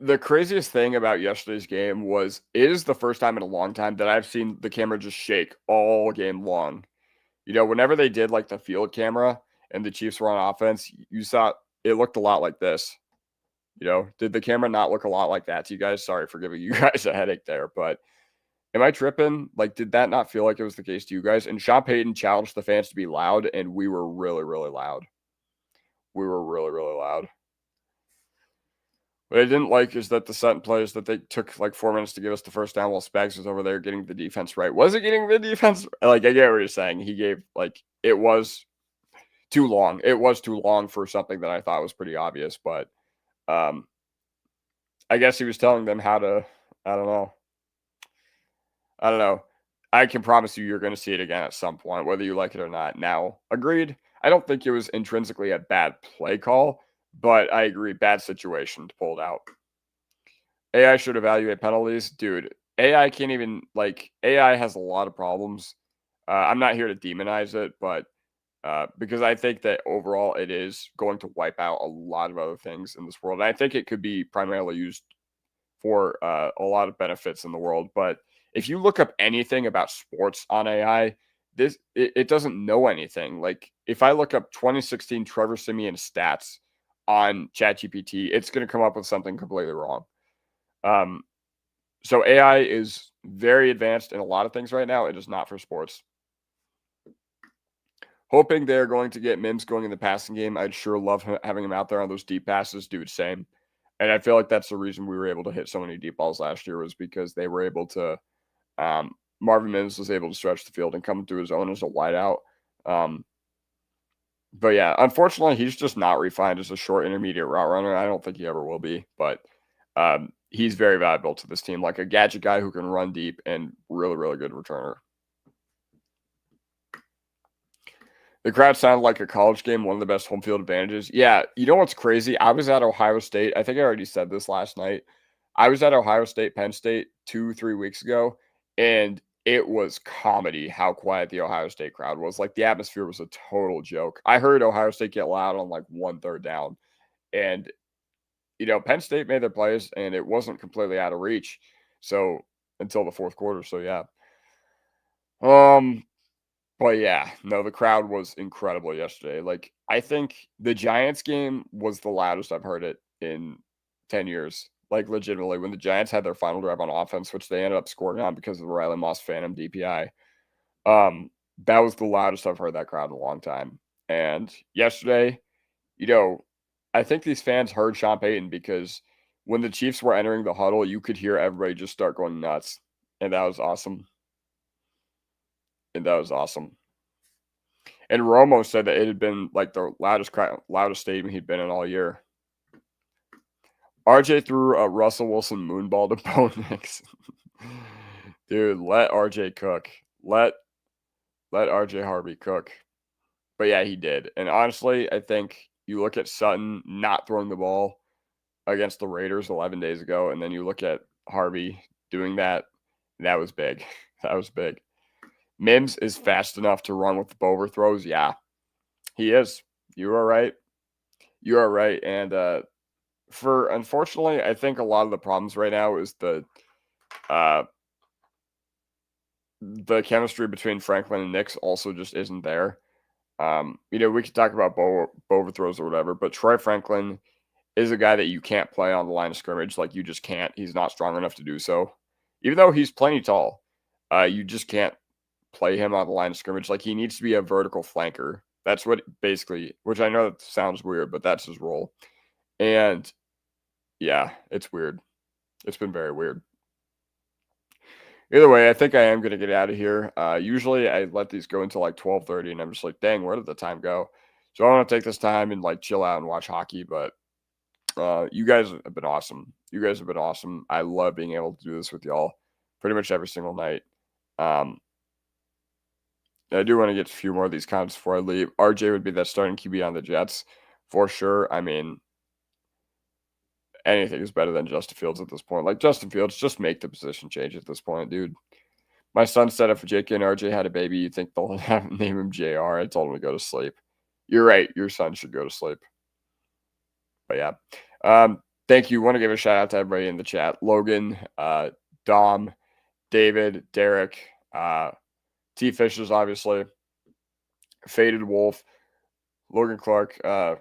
The craziest thing about yesterday's game was it is the first time in a long time that I've seen the camera just shake all game long. Whenever they did like the field camera and the Chiefs were on offense, you saw it looked a lot like this. Did the camera not look a lot like that to you guys? Sorry for giving you guys a headache there, but am I tripping? Like, did that not feel like it was the case to you guys? And Sean Payton challenged the fans to be loud, and we were really, really loud. What I didn't like is that the Sutton plays that they took like 4 minutes to give us the first down while Spags was over there getting the defense right. Was it getting the defense? Like, I get what you're saying. He gave, like, it was too long. It was too long for something that I thought was pretty obvious, but Um, I guess he was telling them how to, I don't know. I don't know. I can promise you, you're going to see it again at some point, whether you like it or not. Now, agreed. I don't think it was intrinsically a bad play call, but I agree, bad situation to pull it out. AI should evaluate penalties, dude. AI can't even AI has a lot of problems. I'm not here to demonize it, but because I think that overall it is going to wipe out a lot of other things in this world. And I think it could be primarily used for a lot of benefits in the world. But if you look up anything about sports on AI, it doesn't know anything. Like if I look up 2016 Trevor Simeon stats on ChatGPT, it's going to come up with something completely wrong. So AI is very advanced in a lot of things right now. It is not for sports. Hoping they're going to get Mims going in the passing game. I'd sure love having him out there on those deep passes, do the same. And I feel like that's the reason we were able to hit so many deep balls last year was because they were able to Marvin Mims was able to stretch the field and come through his own as a wideout. But yeah, unfortunately, he's just not refined as a short intermediate route runner. I don't think he ever will be, but he's very valuable to this team, like a gadget guy who can run deep and really, really good returner. The crowd sounded like a college game, one of the best home field advantages. Yeah, you know what's crazy? I was at Ohio State. I think I already said this last night. I was at Ohio State, Penn State 2-3 weeks ago, and it was comedy how quiet the Ohio State crowd was. Like the atmosphere was a total joke. I heard Ohio State get loud on like 1/3 down, and Penn State made their plays, and it wasn't completely out of reach. So until the fourth quarter. So yeah. But yeah, no, the crowd was incredible yesterday. Like, I think the Giants game was the loudest I've heard it in 10 years. Like, legitimately, when the Giants had their final drive on offense, which they ended up scoring on because of the Riley Moss Phantom DPI, that was the loudest I've heard that crowd in a long time. And yesterday, I think these fans heard Sean Payton because when the Chiefs were entering the huddle, you could hear everybody just start going nuts. And that was awesome. And Romo said that it had been like the loudest stadium he'd been in all year. RJ threw a Russell Wilson moonball to Bo Nix. Dude, let RJ cook. Let RJ Harvey cook. But yeah, he did. And honestly, I think you look at Sutton not throwing the ball against the Raiders 11 days ago, and then you look at Harvey doing that. That was big. That was big. Mims is fast enough to run with the overthrows. Yeah, he is. You are right. You are right. And unfortunately, I think a lot of the problems right now is the chemistry between Franklin and Nix also just isn't there. We could talk about overthrows or whatever, but Troy Franklin is a guy that you can't play on the line of scrimmage. Like, you just can't. He's not strong enough to do so. Even though he's plenty tall, you just can't play him on the line of scrimmage. Like, he needs to be a vertical flanker. That's what basically, which I know that sounds weird, but that's his role. And yeah, it's weird. It's been very weird. Either way, I think I am going to get out of here. Usually I let these go until like 12:30 and I'm just like, dang, where did the time go? So I want to take this time and like chill out and watch hockey, but you guys have been awesome. You guys have been awesome. I love being able to do this with y'all pretty much every single night. I do want to get a few more of these comments before I leave. RJ would be that starting QB on the Jets for sure. I mean, anything is better than Justin Fields at this point. Like, Justin Fields, just make the position change at this point, dude. My son said if JK and RJ had a baby, you think they'll name him JR. I told him to go to sleep. You're right. Your son should go to sleep. But yeah. Thank you. Want to give a shout out to everybody in the chat. Logan, Dom, David, Derek, T. Fishers, obviously, Faded Wolf, Logan Clark. I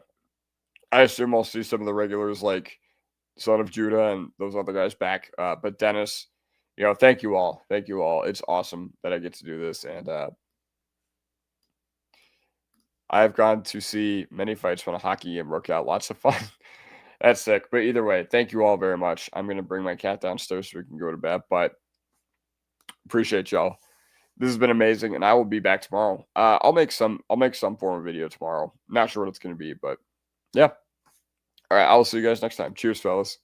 assume I'll see some of the regulars like Son of Judah and those other guys back. But Dennis, thank you all. Thank you all. It's awesome that I get to do this. And I've gone to see many fights from a hockey game work out. Lots of fun. That's sick. But either way, thank you all very much. I'm going to bring my cat downstairs so we can go to bed. But appreciate y'all. This has been amazing, and I will be back tomorrow. I'll make some form of video tomorrow. Not sure what it's going to be, but yeah. All right, I will see you guys next time. Cheers, fellas.